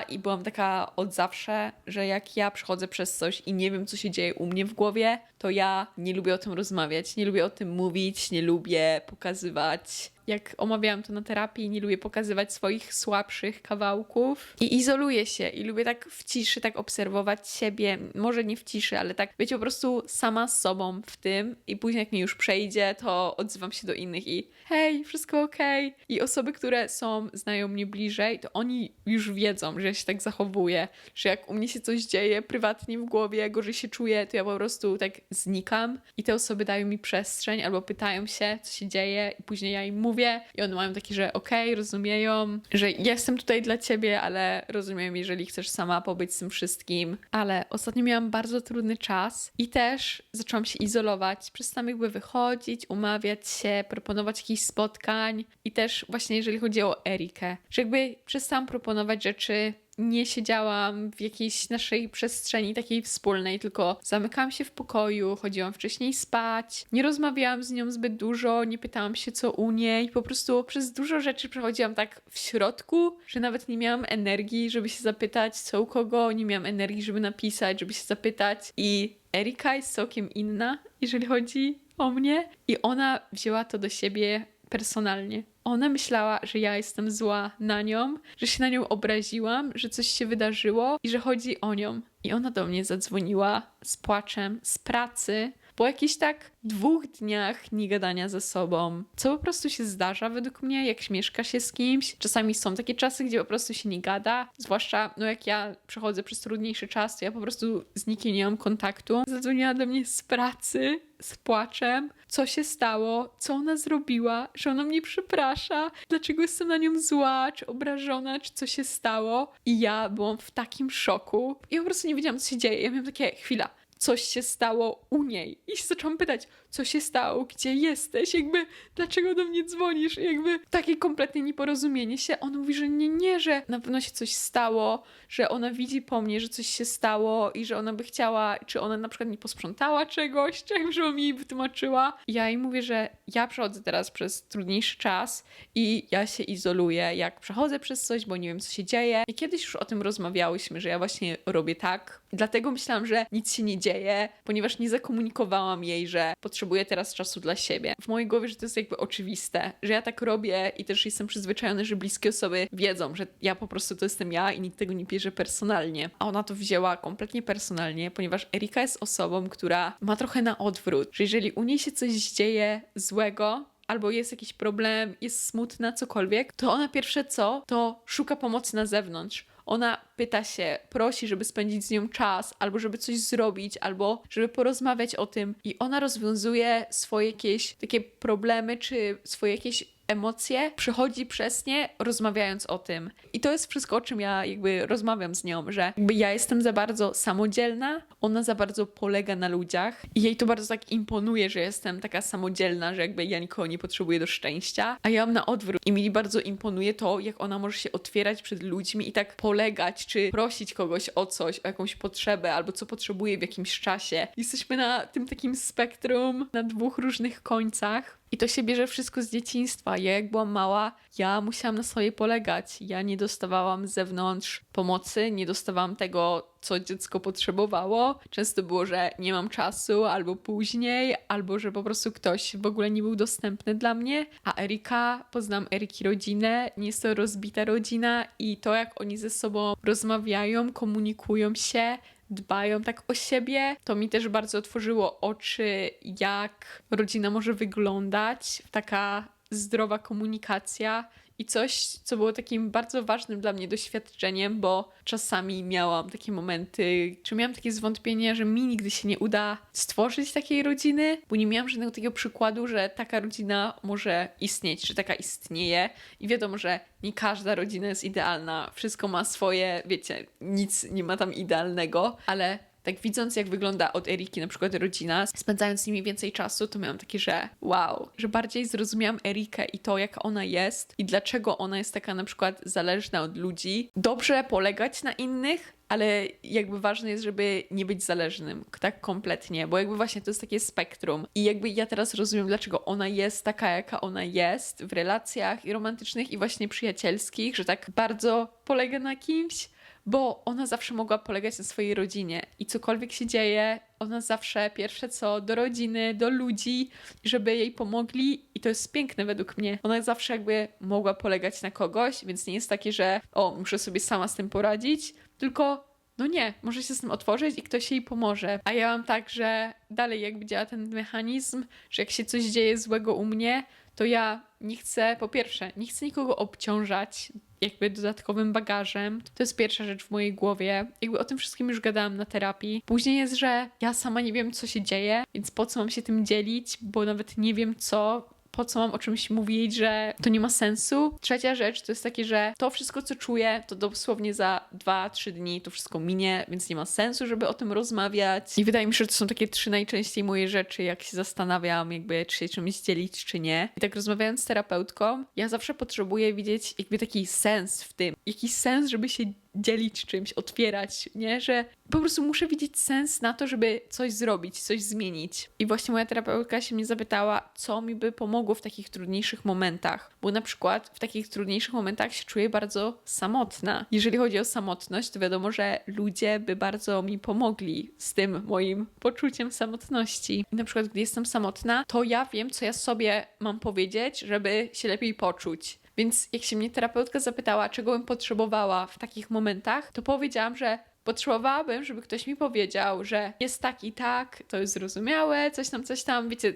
I byłam taka od zawsze, że jak ja przechodzę przez coś i nie wiem, co się dzieje u mnie w głowie, to ja nie lubię o tym rozmawiać, nie lubię o tym mówić, nie lubię pokazywać. Jak omawiałam to na terapii, nie lubię pokazywać swoich słabszych kawałków i izoluję się i lubię tak w ciszy tak obserwować siebie, może nie w ciszy, ale tak wiecie, po prostu sama z sobą w tym i później jak mi już przejdzie, to odzywam się do innych i hej, wszystko okej. I osoby, które znają mnie bliżej, to oni już wiedzą, że ja się tak zachowuję, że jak u mnie się coś dzieje prywatnie w głowie, gorzej się czuję, to ja po prostu tak znikam i te osoby dają mi przestrzeń albo pytają się, co się dzieje i później ja im mówię i one mają takie, że okej, rozumieją, że jestem tutaj dla ciebie, ale rozumiem, jeżeli chcesz sama pobyć z tym wszystkim. Ale ostatnio miałam bardzo trudny czas i też zaczęłam się izolować, przestałam jakby wychodzić, umawiać się, proponować jakichś spotkań i też właśnie jeżeli chodzi o Erikę, że jakby przestałam proponować rzeczy nie siedziałam w jakiejś naszej przestrzeni takiej wspólnej, tylko zamykałam się w pokoju, chodziłam wcześniej spać, nie rozmawiałam z nią zbyt dużo, nie pytałam się co u niej, po prostu przez dużo rzeczy przechodziłam tak w środku, że nawet nie miałam energii, żeby się zapytać co u kogo, nie miałam energii, żeby napisać, żeby się zapytać i Erika jest całkiem inna, jeżeli chodzi o mnie i ona wzięła to do siebie personalnie. Ona myślała, że ja jestem zła na nią, że się na nią obraziłam, że coś się wydarzyło i że chodzi o nią. I ona do mnie zadzwoniła z płaczem z pracy po jakichś tak 2 dniach niegadania ze sobą, co po prostu się zdarza według mnie, jak mieszka się z kimś. Czasami są takie czasy, gdzie po prostu się nie gada, zwłaszcza jak ja przechodzę przez trudniejszy czas, to ja po prostu z nikim nie mam kontaktu. Zadzwoniła do mnie z pracy, z płaczem, co się stało, co ona zrobiła, że ona mnie przeprasza, dlaczego jestem na nią zła, czy obrażona, czy co się stało. I ja byłam w takim szoku. I po prostu nie wiedziałam, co się dzieje. Ja miałam takie, chwila, coś się stało u niej. I się zaczęłam pytać, co się stało, gdzie jesteś, jakby, dlaczego do mnie dzwonisz? Jakby takie kompletnie nieporozumienie się. On mówi, że nie, że na pewno się coś stało, że ona widzi po mnie, że coś się stało i że ona by chciała, czy ona na przykład nie posprzątała czegoś, czy żebym jej wytłumaczyła. I ja jej mówię, że ja przechodzę teraz przez trudniejszy czas i ja się izoluję, jak przechodzę przez coś, bo nie wiem, co się dzieje. I kiedyś już o tym rozmawiałyśmy, że ja właśnie robię tak. Dlatego myślałam, że nic się nie dzieje, ponieważ nie zakomunikowałam jej, że potrzebuję teraz czasu dla siebie. W mojej głowie, że to jest jakby oczywiste, że ja tak robię i też jestem przyzwyczajony, że bliskie osoby wiedzą, że ja po prostu to jestem ja i nikt tego nie bierze personalnie. A ona to wzięła kompletnie personalnie, ponieważ Erika jest osobą, która ma trochę na odwrót, że jeżeli u niej się coś dzieje złego, albo jest jakiś problem, jest smutna, cokolwiek, to ona pierwsze co, to szuka pomocy na zewnątrz. Ona pyta się, prosi, żeby spędzić z nią czas, albo żeby coś zrobić, albo żeby porozmawiać o tym. I ona rozwiązuje swoje jakieś takie problemy, czy swoje jakieś emocje, przechodzi przez nie, rozmawiając o tym. I to jest wszystko, o czym ja jakby rozmawiam z nią, że jakby ja jestem za bardzo samodzielna, ona za bardzo polega na ludziach i jej to bardzo tak imponuje, że jestem taka samodzielna, że jakby ja nikogo nie potrzebuję do szczęścia, a ja mam na odwrót. I mi bardzo imponuje to, jak ona może się otwierać przed ludźmi i tak polegać, czy prosić kogoś o coś, o jakąś potrzebę, albo co potrzebuje w jakimś czasie. Jesteśmy na tym takim spektrum, na 2 różnych końcach. I to się bierze wszystko z dzieciństwa. Ja jak byłam mała, ja musiałam na sobie polegać. Ja nie dostawałam z zewnątrz pomocy, nie dostawałam tego, co dziecko potrzebowało. Często było, że nie mam czasu, albo później, albo że po prostu ktoś w ogóle nie był dostępny dla mnie. A Erika, poznałam Eriki rodzinę, nie jest to rozbita rodzina i to, jak oni ze sobą rozmawiają, komunikują się, dbają tak o siebie, to mi też bardzo otworzyło oczy, jak rodzina może wyglądać, taka zdrowa komunikacja i coś, co było takim bardzo ważnym dla mnie doświadczeniem, bo czasami miałam takie momenty, czy miałam takie zwątpienia, że mi nigdy się nie uda stworzyć takiej rodziny, bo nie miałam żadnego takiego przykładu, że taka rodzina może istnieć, że taka istnieje i wiadomo, że nie każda rodzina jest idealna, wszystko ma swoje, wiecie, nic nie ma tam idealnego, ale tak widząc, jak wygląda od Eriki na przykład rodzina, spędzając z nimi więcej czasu, to miałam takie, że wow, że bardziej zrozumiałam Erikę i to, jak ona jest i dlaczego ona jest taka na przykład zależna od ludzi. Dobrze polegać na innych, ale jakby ważne jest, żeby nie być zależnym, tak kompletnie, bo jakby właśnie to jest takie spektrum i jakby ja teraz rozumiem, dlaczego ona jest taka, jaka ona jest w relacjach i romantycznych i właśnie przyjacielskich, że tak bardzo polega na kimś, bo ona zawsze mogła polegać na swojej rodzinie i cokolwiek się dzieje, ona zawsze pierwsze co do rodziny, do ludzi, żeby jej pomogli i to jest piękne według mnie. Ona zawsze jakby mogła polegać na kogoś, więc nie jest takie, że muszę sobie sama z tym poradzić, tylko no nie, może się z tym otworzyć i ktoś jej pomoże. A ja mam tak, że dalej jakby działa ten mechanizm, że jak się coś dzieje złego u mnie, to ja nie chcę, po pierwsze, nie chcę nikogo obciążać jakby dodatkowym bagażem. To jest pierwsza rzecz w mojej głowie. Jakby o tym wszystkim już gadałam na terapii. Później jest, że ja sama nie wiem, co się dzieje, więc po co mam się tym dzielić, bo nawet nie wiem co, po co mam o czymś mówić, że to nie ma sensu. Trzecia rzecz to jest takie, że to wszystko, co czuję, to dosłownie za 2-3 dni to wszystko minie, więc nie ma sensu, żeby o tym rozmawiać. I wydaje mi się, że to są takie 3 najczęściej moje rzeczy, jak się zastanawiam, jakby czy się czymś dzielić, czy nie. I tak rozmawiając z terapeutką, ja zawsze potrzebuję widzieć jakby taki sens w tym, jakiś sens, żeby się dzielić czymś, otwierać, nie? Że po prostu muszę widzieć sens na to, żeby coś zrobić, coś zmienić. I właśnie moja terapeutka się mnie zapytała, co mi by pomogło w takich trudniejszych momentach. Bo na przykład w takich trudniejszych momentach się czuję bardzo samotna. Jeżeli chodzi o samotność, to wiadomo, że ludzie by bardzo mi pomogli z tym moim poczuciem samotności. I na przykład, gdy jestem samotna, to ja wiem, co ja sobie mam powiedzieć, żeby się lepiej poczuć. Więc jak się mnie terapeutka zapytała, czego bym potrzebowała w takich momentach, to powiedziałam, że potrzebowałabym, żeby ktoś mi powiedział, że jest tak i tak, to jest zrozumiałe, coś tam, wiecie,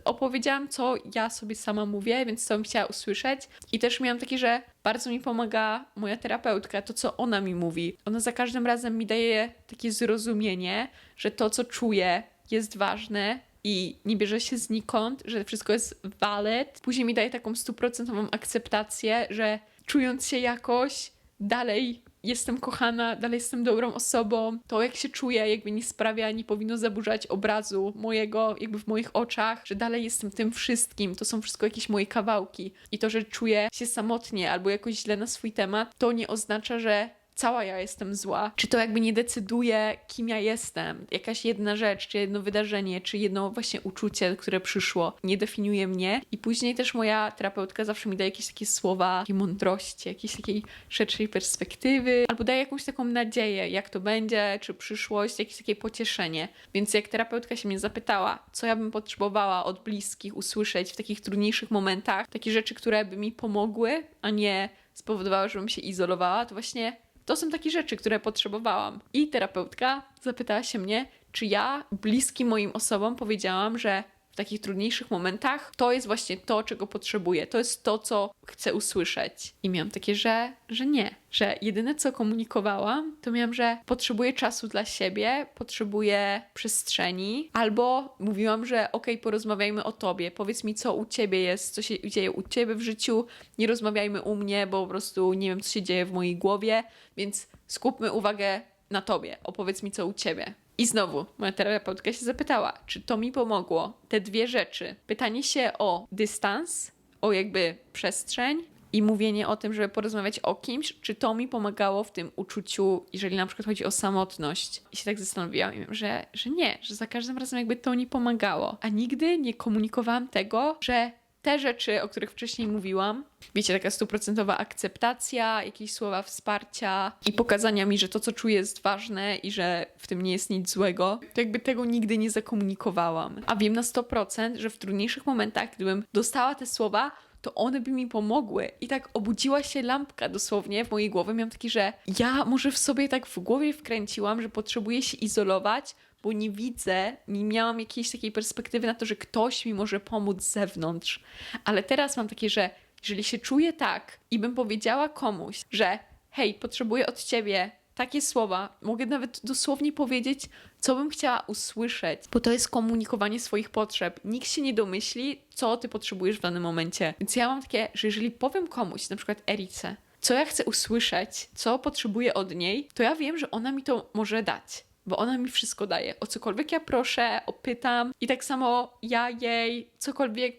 opowiedziałam, co ja sobie sama mówię, więc co bym chciała usłyszeć. I też miałam takie, że bardzo mi pomaga moja terapeutka, to co ona mi mówi. Ona za każdym razem mi daje takie zrozumienie, że to, co czuję, jest ważne i nie bierze się znikąd, że wszystko jest valid. Później mi daje taką 100% akceptację, że czując się jakoś, dalej jestem kochana, dalej jestem dobrą osobą. To, jak się czuję, jakby nie sprawia, nie powinno zaburzać obrazu mojego, jakby w moich oczach, że dalej jestem tym wszystkim. To są wszystko jakieś moje kawałki. I to, że czuję się samotnie albo jakoś źle na swój temat, to nie oznacza, że cała ja jestem zła. Czy to jakby nie decyduje, kim ja jestem. Jakaś jedna rzecz, czy jedno wydarzenie, czy jedno właśnie uczucie, które przyszło, nie definiuje mnie. I później też moja terapeutka zawsze mi daje jakieś takie słowa, takiej mądrości, jakiejś takiej szerszej perspektywy, albo daje jakąś taką nadzieję, jak to będzie, czy przyszłość, jakieś takie pocieszenie. Więc jak terapeutka się mnie zapytała, co ja bym potrzebowała od bliskich usłyszeć w takich trudniejszych momentach, takie rzeczy, które by mi pomogły, a nie spowodowały, żebym się izolowała, to właśnie to są takie rzeczy, które potrzebowałam. I terapeutka zapytała się mnie, czy ja bliskim moim osobom powiedziałam, że w takich trudniejszych momentach to jest właśnie to, czego potrzebuję. To jest to, co chcę usłyszeć. I miałam takie, że nie. Że jedyne, co komunikowałam, to miałam, że potrzebuję czasu dla siebie, potrzebuję przestrzeni, albo mówiłam, że okej, porozmawiajmy o tobie, powiedz mi, co u ciebie jest, co się dzieje u ciebie w życiu, nie rozmawiajmy u mnie, bo po prostu nie wiem, co się dzieje w mojej głowie, więc skupmy uwagę na tobie, opowiedz mi, co u ciebie. I znowu moja terapeutka się zapytała, czy to mi pomogło. Te dwie rzeczy. Pytanie się o dystans, o jakby przestrzeń i mówienie o tym, żeby porozmawiać o kimś, czy to mi pomagało w tym uczuciu, jeżeli na przykład chodzi o samotność. I się tak zastanowiłam, że nie, że za każdym razem jakby to nie pomagało. A nigdy nie komunikowałam tego, że te rzeczy, o których wcześniej mówiłam, wiecie, taka 100% akceptacja, jakieś słowa wsparcia i pokazania mi, że to, co czuję, jest ważne i że w tym nie jest nic złego, to jakby tego nigdy nie zakomunikowałam. A wiem na 100%, że w trudniejszych momentach, gdybym dostała te słowa, to one by mi pomogły. I tak obudziła się lampka dosłownie w mojej głowie. Miałam taki, że ja może w sobie tak w głowie wkręciłam, że potrzebuję się izolować, bo nie widzę, nie miałam jakiejś takiej perspektywy na to, że ktoś mi może pomóc z zewnątrz. Ale teraz mam takie, że jeżeli się czuję tak i bym powiedziała komuś, że hej, potrzebuję od ciebie takie słowa, mogę nawet dosłownie powiedzieć, co bym chciała usłyszeć, bo to jest komunikowanie swoich potrzeb. Nikt się nie domyśli, co ty potrzebujesz w danym momencie. Więc ja mam takie, że jeżeli powiem komuś, na przykład Erice, co ja chcę usłyszeć, co potrzebuję od niej, to ja wiem, że ona mi to może dać. Bo ona mi wszystko daje. O cokolwiek ja proszę, opytam i tak samo ja jej, cokolwiek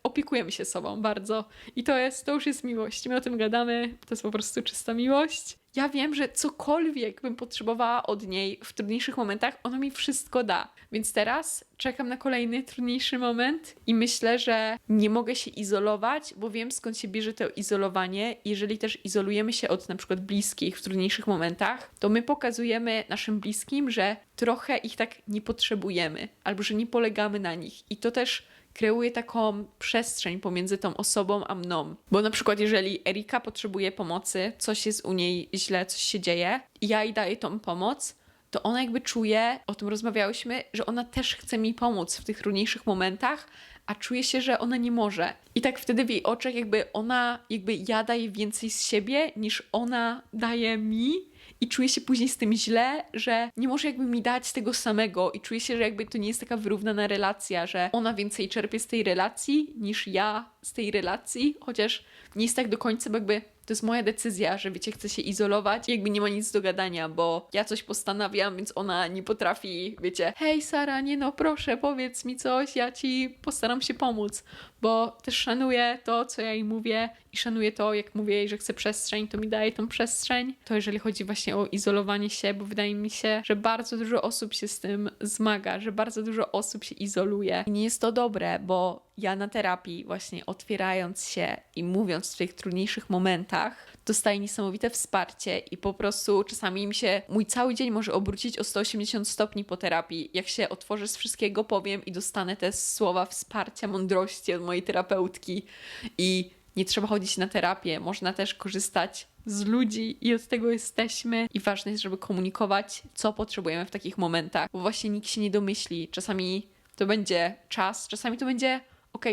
opiekujemy się sobą bardzo. I to już jest miłość. My o tym gadamy, to jest po prostu czysta miłość. Ja wiem, że cokolwiek bym potrzebowała od niej w trudniejszych momentach, ona mi wszystko da. Więc teraz czekam na kolejny trudniejszy moment i myślę, że nie mogę się izolować, bo wiem, skąd się bierze to izolowanie. Jeżeli też izolujemy się od na przykład bliskich w trudniejszych momentach, to my pokazujemy naszym bliskim, że trochę ich tak nie potrzebujemy albo że nie polegamy na nich. I to też kreuje taką przestrzeń pomiędzy tą osobą a mną. Bo na przykład jeżeli Erika potrzebuje pomocy, coś jest u niej źle, coś się dzieje i ja jej daję tą pomoc, to ona jakby czuje, o tym rozmawiałyśmy, że ona też chce mi pomóc w tych trudniejszych momentach, a czuje się, że ona nie może. I tak wtedy w jej oczach jakby ja daję więcej z siebie niż ona daje mi. I czuję się później z tym źle, że nie może jakby mi dać tego samego i czuję się, że jakby to nie jest taka wyrównana relacja, że ona więcej czerpie z tej relacji niż ja z tej relacji, chociaż nie jest tak do końca, bo jakby to jest moja decyzja, że wiecie, chcę się izolować i jakby nie ma nic do gadania, bo ja coś postanawiam, więc ona nie potrafi, wiecie, hej Sara, nie no, proszę, powiedz mi coś, ja ci postaram się pomóc, bo też szanuję to, co ja jej mówię i szanuję to, jak mówię jej, że chcę przestrzeń, to mi daje tą przestrzeń. To jeżeli chodzi właśnie o izolowanie się, bo wydaje mi się, że bardzo dużo osób się z tym zmaga, że bardzo dużo osób się izoluje. I nie jest to dobre, bo ja na terapii właśnie otwierając się i mówiąc w tych trudniejszych momentach, dostaję niesamowite wsparcie i po prostu czasami mi się mój cały dzień może obrócić o 180 stopni po terapii. Jak się otworzę z wszystkiego, powiem i dostanę te słowa wsparcia, mądrości od mojej terapeutki i nie trzeba chodzić na terapię, można też korzystać z ludzi i od tego jesteśmy. I ważne jest, żeby komunikować, co potrzebujemy w takich momentach, bo właśnie nikt się nie domyśli. Czasami to będzie czas, czasami to będzie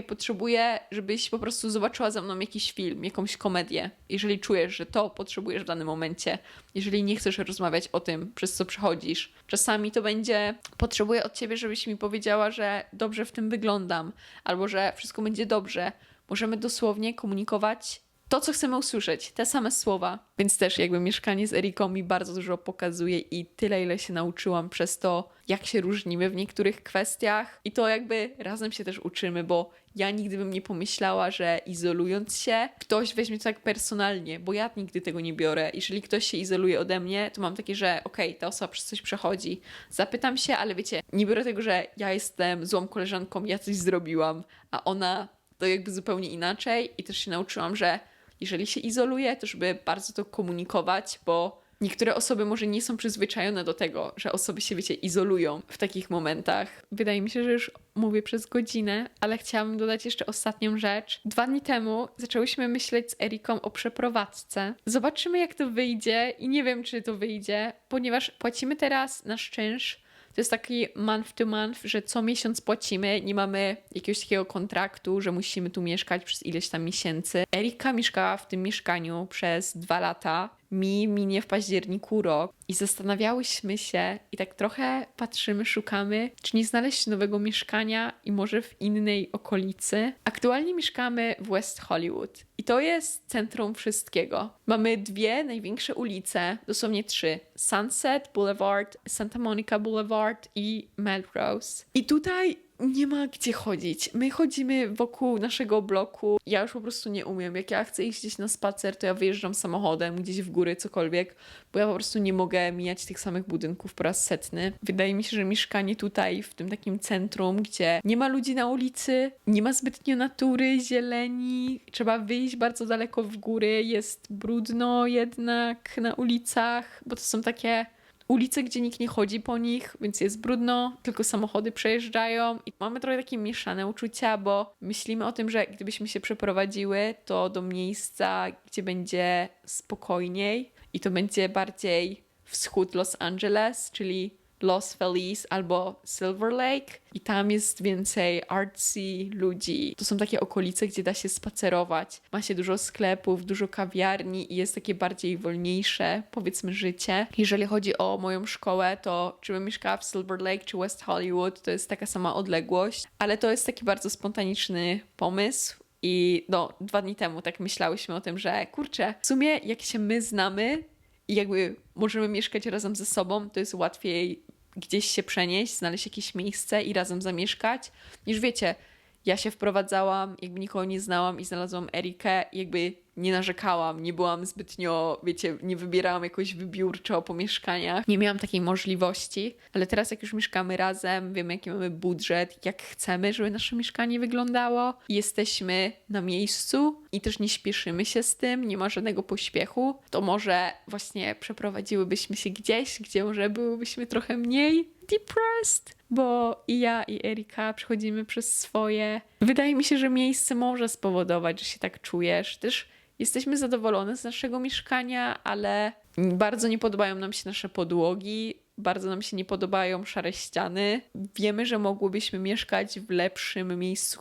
potrzebuję, żebyś po prostu zobaczyła ze mną jakiś film, jakąś komedię. Jeżeli czujesz, że to potrzebujesz w danym momencie, jeżeli nie chcesz rozmawiać o tym, przez co przechodzisz. Czasami to będzie, potrzebuję od ciebie, żebyś mi powiedziała, że dobrze w tym wyglądam, albo że wszystko będzie dobrze. Możemy dosłownie komunikować to, co chcemy usłyszeć, te same słowa. Więc też jakby mieszkanie z Eriką mi bardzo dużo pokazuje i tyle, ile się nauczyłam przez to, jak się różnimy w niektórych kwestiach. I to jakby razem się też uczymy, bo ja nigdy bym nie pomyślała, że izolując się, ktoś weźmie to tak personalnie, bo ja nigdy tego nie biorę. Jeżeli ktoś się izoluje ode mnie, to mam takie, że ta osoba przez coś przechodzi. Zapytam się, ale wiecie, nie biorę tego, że ja jestem złą koleżanką, ja coś zrobiłam, a ona to jakby zupełnie inaczej i też się nauczyłam, że jeżeli się izoluje, to żeby bardzo to komunikować, bo niektóre osoby może nie są przyzwyczajone do tego, że osoby się, wiecie, izolują w takich momentach. Wydaje mi się, że już mówię przez godzinę, ale chciałabym dodać jeszcze ostatnią rzecz. 2 dni temu zaczęłyśmy myśleć z Eriką o przeprowadzce. Zobaczymy, jak to wyjdzie i nie wiem, czy to wyjdzie, ponieważ płacimy teraz nasz czynsz. To jest taki month to month, że co miesiąc płacimy, nie mamy jakiegoś takiego kontraktu, że musimy tu mieszkać przez ileś tam miesięcy. Erika mieszkała w tym mieszkaniu przez 2 lata. Mi minie w październiku rok i zastanawiałyśmy się i tak trochę patrzymy, szukamy, czy nie znaleźć nowego mieszkania i może w innej okolicy. Aktualnie mieszkamy w West Hollywood i to jest centrum wszystkiego. Mamy 2 największe ulice, dosłownie 3. Sunset Boulevard, Santa Monica Boulevard i Melrose. I tutaj nie ma gdzie chodzić. My chodzimy wokół naszego bloku. Ja już po prostu nie umiem. Jak ja chcę iść gdzieś na spacer, to ja wyjeżdżam samochodem, gdzieś w góry, cokolwiek, bo ja po prostu nie mogę mijać tych samych budynków po raz setny. Wydaje mi się, że mieszkanie tutaj, w tym takim centrum, gdzie nie ma ludzi na ulicy, nie ma zbytnio natury, zieleni, trzeba wyjść bardzo daleko w góry, jest brudno jednak na ulicach, bo to są takie ulice, gdzie nikt nie chodzi po nich, więc jest brudno, tylko samochody przejeżdżają i mamy trochę takie mieszane uczucia, bo myślimy o tym, że gdybyśmy się przeprowadziły, to do miejsca, gdzie będzie spokojniej i to będzie bardziej wschód Los Angeles, czyli Los Feliz albo Silver Lake i tam jest więcej artsy ludzi. To są takie okolice, gdzie da się spacerować. Ma się dużo sklepów, dużo kawiarni i jest takie bardziej wolniejsze, powiedzmy, życie. Jeżeli chodzi o moją szkołę, to czy bym mieszkała w Silver Lake czy West Hollywood, to jest taka sama odległość, ale to jest taki bardzo spontaniczny pomysł. I 2 dni temu tak myślałyśmy o tym, że kurczę, w sumie jak się my znamy i jakby możemy mieszkać razem ze sobą, to jest łatwiej gdzieś się przenieść, znaleźć jakieś miejsce i razem zamieszkać, niż wiecie, ja się wprowadzałam, jakby nikogo nie znałam i znalazłam Erikę i jakby nie narzekałam, nie byłam zbytnio, wiecie, nie wybierałam jakoś wybiórczo po mieszkaniach. Nie miałam takiej możliwości, ale teraz jak już mieszkamy razem, wiemy jaki mamy budżet, jak chcemy, żeby nasze mieszkanie wyglądało. Jesteśmy na miejscu i też nie śpieszymy się z tym, nie ma żadnego pośpiechu, to może właśnie przeprowadziłybyśmy się gdzieś, gdzie może byłybyśmy trochę mniej depressed, bo i ja i Erika przechodzimy przez swoje. Wydaje mi się, że miejsce może spowodować, że się tak czujesz. Też jesteśmy zadowolone z naszego mieszkania, ale bardzo nie podobają nam się nasze podłogi, bardzo nam się nie podobają szare ściany. Wiemy, że mogłybyśmy mieszkać w lepszym miejscu,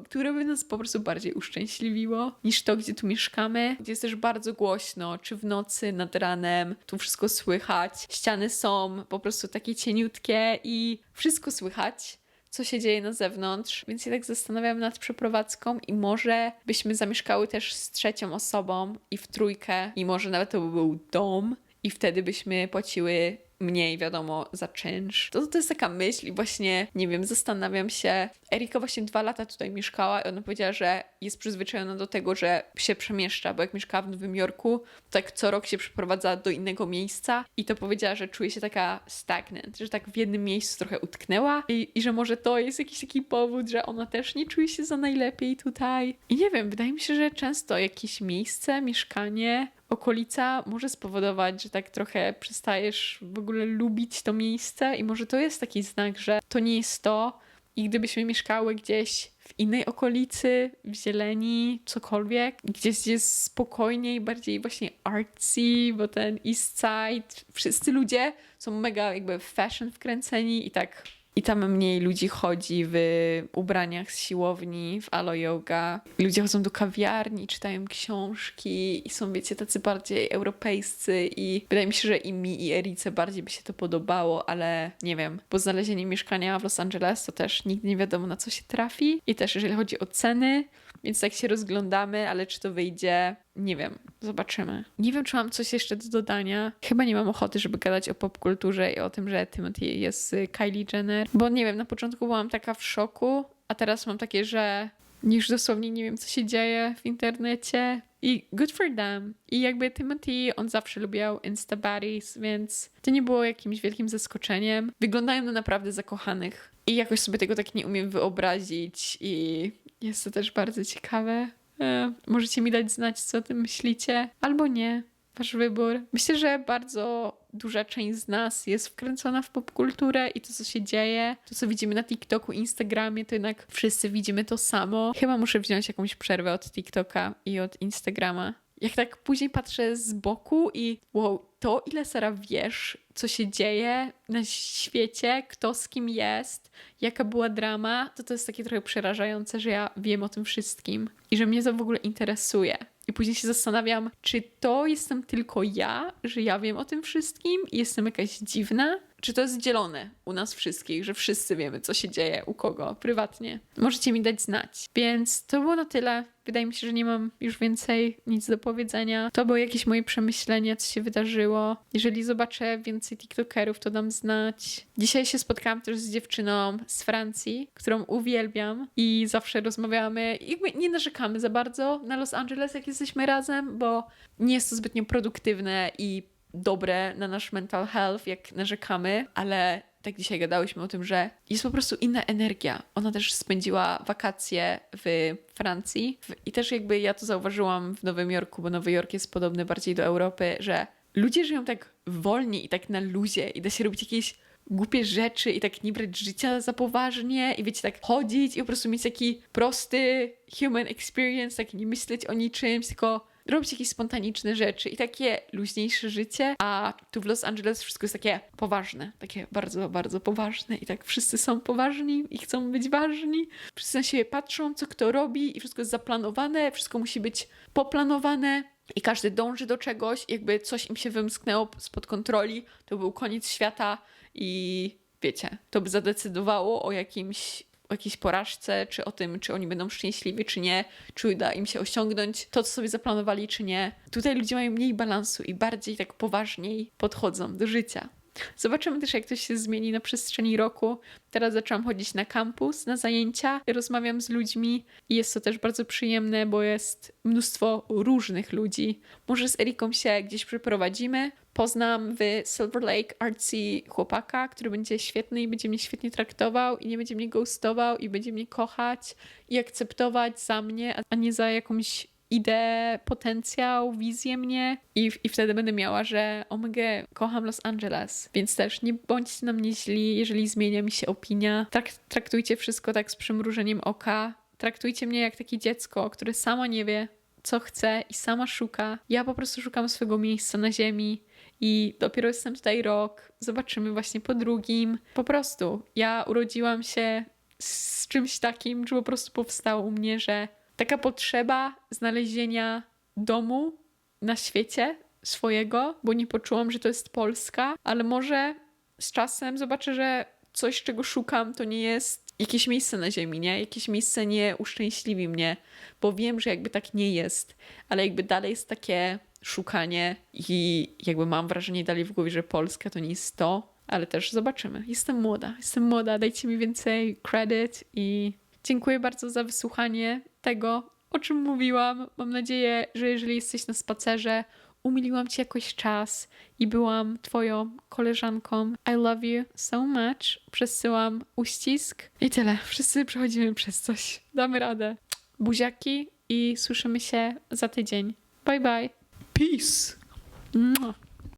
które by nas po prostu bardziej uszczęśliwiło niż to, gdzie tu mieszkamy. Gdzie jest też bardzo głośno, czy w nocy, nad ranem, tu wszystko słychać. Ściany są po prostu takie cieniutkie i wszystko słychać. co się dzieje na zewnątrz, więc się tak zastanawiam nad przeprowadzką i może byśmy zamieszkały też z trzecią osobą i w trójkę i może nawet to by był dom i wtedy byśmy płaciły mniej, wiadomo, za czynsz. To jest taka myśl i właśnie, nie wiem, zastanawiam się. Erika właśnie 2 lata tutaj mieszkała i ona powiedziała, że jest przyzwyczajona do tego, że się przemieszcza, bo jak mieszkała w Nowym Jorku, to tak co rok się przeprowadza do innego miejsca i to powiedziała, że czuje się taka stagnant, że tak w jednym miejscu trochę utknęła i że może to jest jakiś taki powód, że ona też nie czuje się za najlepiej tutaj. I nie wiem, wydaje mi się, że często jakieś miejsce, mieszkanie, okolica może spowodować, że tak trochę przestajesz w ogóle lubić to miejsce i może to jest taki znak, że to nie jest to i gdybyśmy mieszkały gdzieś w innej okolicy, w zieleni, cokolwiek, gdzieś jest spokojniej, bardziej właśnie artsy, bo ten East Side, wszyscy ludzie są mega jakby w fashion wkręceni i tam mniej ludzi chodzi w ubraniach z siłowni, w alo yoga. Ludzie chodzą do kawiarni, czytają książki i są, wiecie, tacy bardziej europejscy i wydaje mi się, że i mi, i Erice bardziej by się to podobało, ale nie wiem, bo znalezienie mieszkania w Los Angeles to też nigdy nie wiadomo, na co się trafi. I też jeżeli chodzi o ceny, więc tak się rozglądamy, ale czy to wyjdzie, nie wiem, zobaczymy. Nie wiem, czy mam coś jeszcze do dodania. Chyba nie mam ochoty, żeby gadać o popkulturze i o tym, że Timothy jest z Kylie Jenner, bo nie wiem, na początku byłam taka w szoku, a teraz mam takie, że już dosłownie nie wiem, co się dzieje w internecie i good for them. I jakby Timothy, on zawsze lubił Instabuddies, więc to nie było jakimś wielkim zaskoczeniem. Wyglądają na naprawdę zakochanych i jakoś sobie tego tak nie umiem wyobrazić i jest to też bardzo ciekawe. Możecie mi dać znać, co o tym myślicie, albo nie. Wasz wybór. Myślę, że bardzo duża część z nas jest wkręcona w popkulturę i to, co się dzieje, to, co widzimy na TikToku, Instagramie, to jednak wszyscy widzimy to samo. Chyba muszę wziąć jakąś przerwę od TikToka i od Instagrama. Jak tak później patrzę z boku i wow, to ile, Sara, wiesz, co się dzieje na świecie, kto z kim jest, jaka była drama, to jest takie trochę przerażające, że ja wiem o tym wszystkim i że mnie to w ogóle interesuje. I później się zastanawiam, czy to jestem tylko ja, że ja wiem o tym wszystkim i jestem jakaś dziwna? Czy to jest dzielone u nas wszystkich, że wszyscy wiemy, co się dzieje, u kogo, prywatnie? Możecie mi dać znać. Więc to było na tyle. Wydaje mi się, że nie mam już więcej nic do powiedzenia. To były jakieś moje przemyślenia, co się wydarzyło. Jeżeli zobaczę więcej TikTokerów, to dam znać. Dzisiaj się spotkałam też z dziewczyną z Francji, którą uwielbiam i zawsze rozmawiamy. Jakby nie narzekamy za bardzo na Los Angeles, jak jesteśmy razem, bo nie jest to zbytnio produktywne i dobre na nasz mental health, jak narzekamy, ale tak dzisiaj gadałyśmy o tym, że jest po prostu inna energia. Ona też spędziła wakacje w Francji i też jakby ja to zauważyłam w Nowym Jorku, bo Nowy Jork jest podobny bardziej do Europy, że ludzie żyją tak wolniej i tak na luzie i da się robić jakieś głupie rzeczy i tak nie brać życia za poważnie i wiecie, tak chodzić i po prostu mieć taki prosty human experience, tak nie myśleć o niczym, tylko robić jakieś spontaniczne rzeczy i takie luźniejsze życie, a tu w Los Angeles wszystko jest takie poważne, takie bardzo, bardzo poważne i tak wszyscy są poważni i chcą być ważni. Wszyscy na siebie patrzą, co kto robi i wszystko jest zaplanowane, wszystko musi być poplanowane i każdy dąży do czegoś. Jakby coś im się wymsknęło spod kontroli, to był koniec świata i wiecie, to by zadecydowało o jakiejś porażce, czy o tym, czy oni będą szczęśliwi, czy nie, czy uda im się osiągnąć to, co sobie zaplanowali, czy nie. Tutaj ludzie mają mniej balansu i bardziej tak poważniej podchodzą do życia. Zobaczymy też, jak to się zmieni na przestrzeni roku. Teraz zaczęłam chodzić na kampus, na zajęcia, rozmawiam z ludźmi i jest to też bardzo przyjemne, bo jest mnóstwo różnych ludzi. Może z Eriką się gdzieś przeprowadzimy. Poznam w Silver Lake artsy chłopaka, który będzie świetny i będzie mnie świetnie traktował i nie będzie mnie ghostował i będzie mnie kochać i akceptować za mnie, a nie za jakąś ideę, potencjał, wizję mnie i wtedy będę miała, że omega, kocham Los Angeles. Więc też nie bądźcie na mnie źli, jeżeli zmienia mi się opinia. Traktujcie wszystko tak z przymrużeniem oka. Traktujcie mnie jak takie dziecko, które sama nie wie, co chce i sama szuka. Ja po prostu szukam swojego miejsca na ziemi i dopiero jestem tutaj rok. Zobaczymy właśnie po drugim. Po prostu ja urodziłam się z czymś takim, że po prostu powstało u mnie, że taka potrzeba znalezienia domu na świecie swojego, bo nie poczułam, że to jest Polska, ale może z czasem zobaczę, że coś, czego szukam, to nie jest jakieś miejsce na ziemi, nie? Jakieś miejsce nie uszczęśliwi mnie, bo wiem, że jakby tak nie jest, ale jakby dalej jest takie szukanie i jakby mam wrażenie dalej w głowie, że Polska to nie jest to, ale też zobaczymy. Jestem młoda, dajcie mi więcej credit i dziękuję bardzo za wysłuchanie tego, o czym mówiłam. Mam nadzieję, że jeżeli jesteś na spacerze, umiliłam ci jakoś czas i byłam twoją koleżanką. I love you so much. Przesyłam uścisk i tyle. Wszyscy przechodzimy przez coś. Damy radę. Buziaki i słyszymy się za tydzień. Bye bye. Peace! Mua.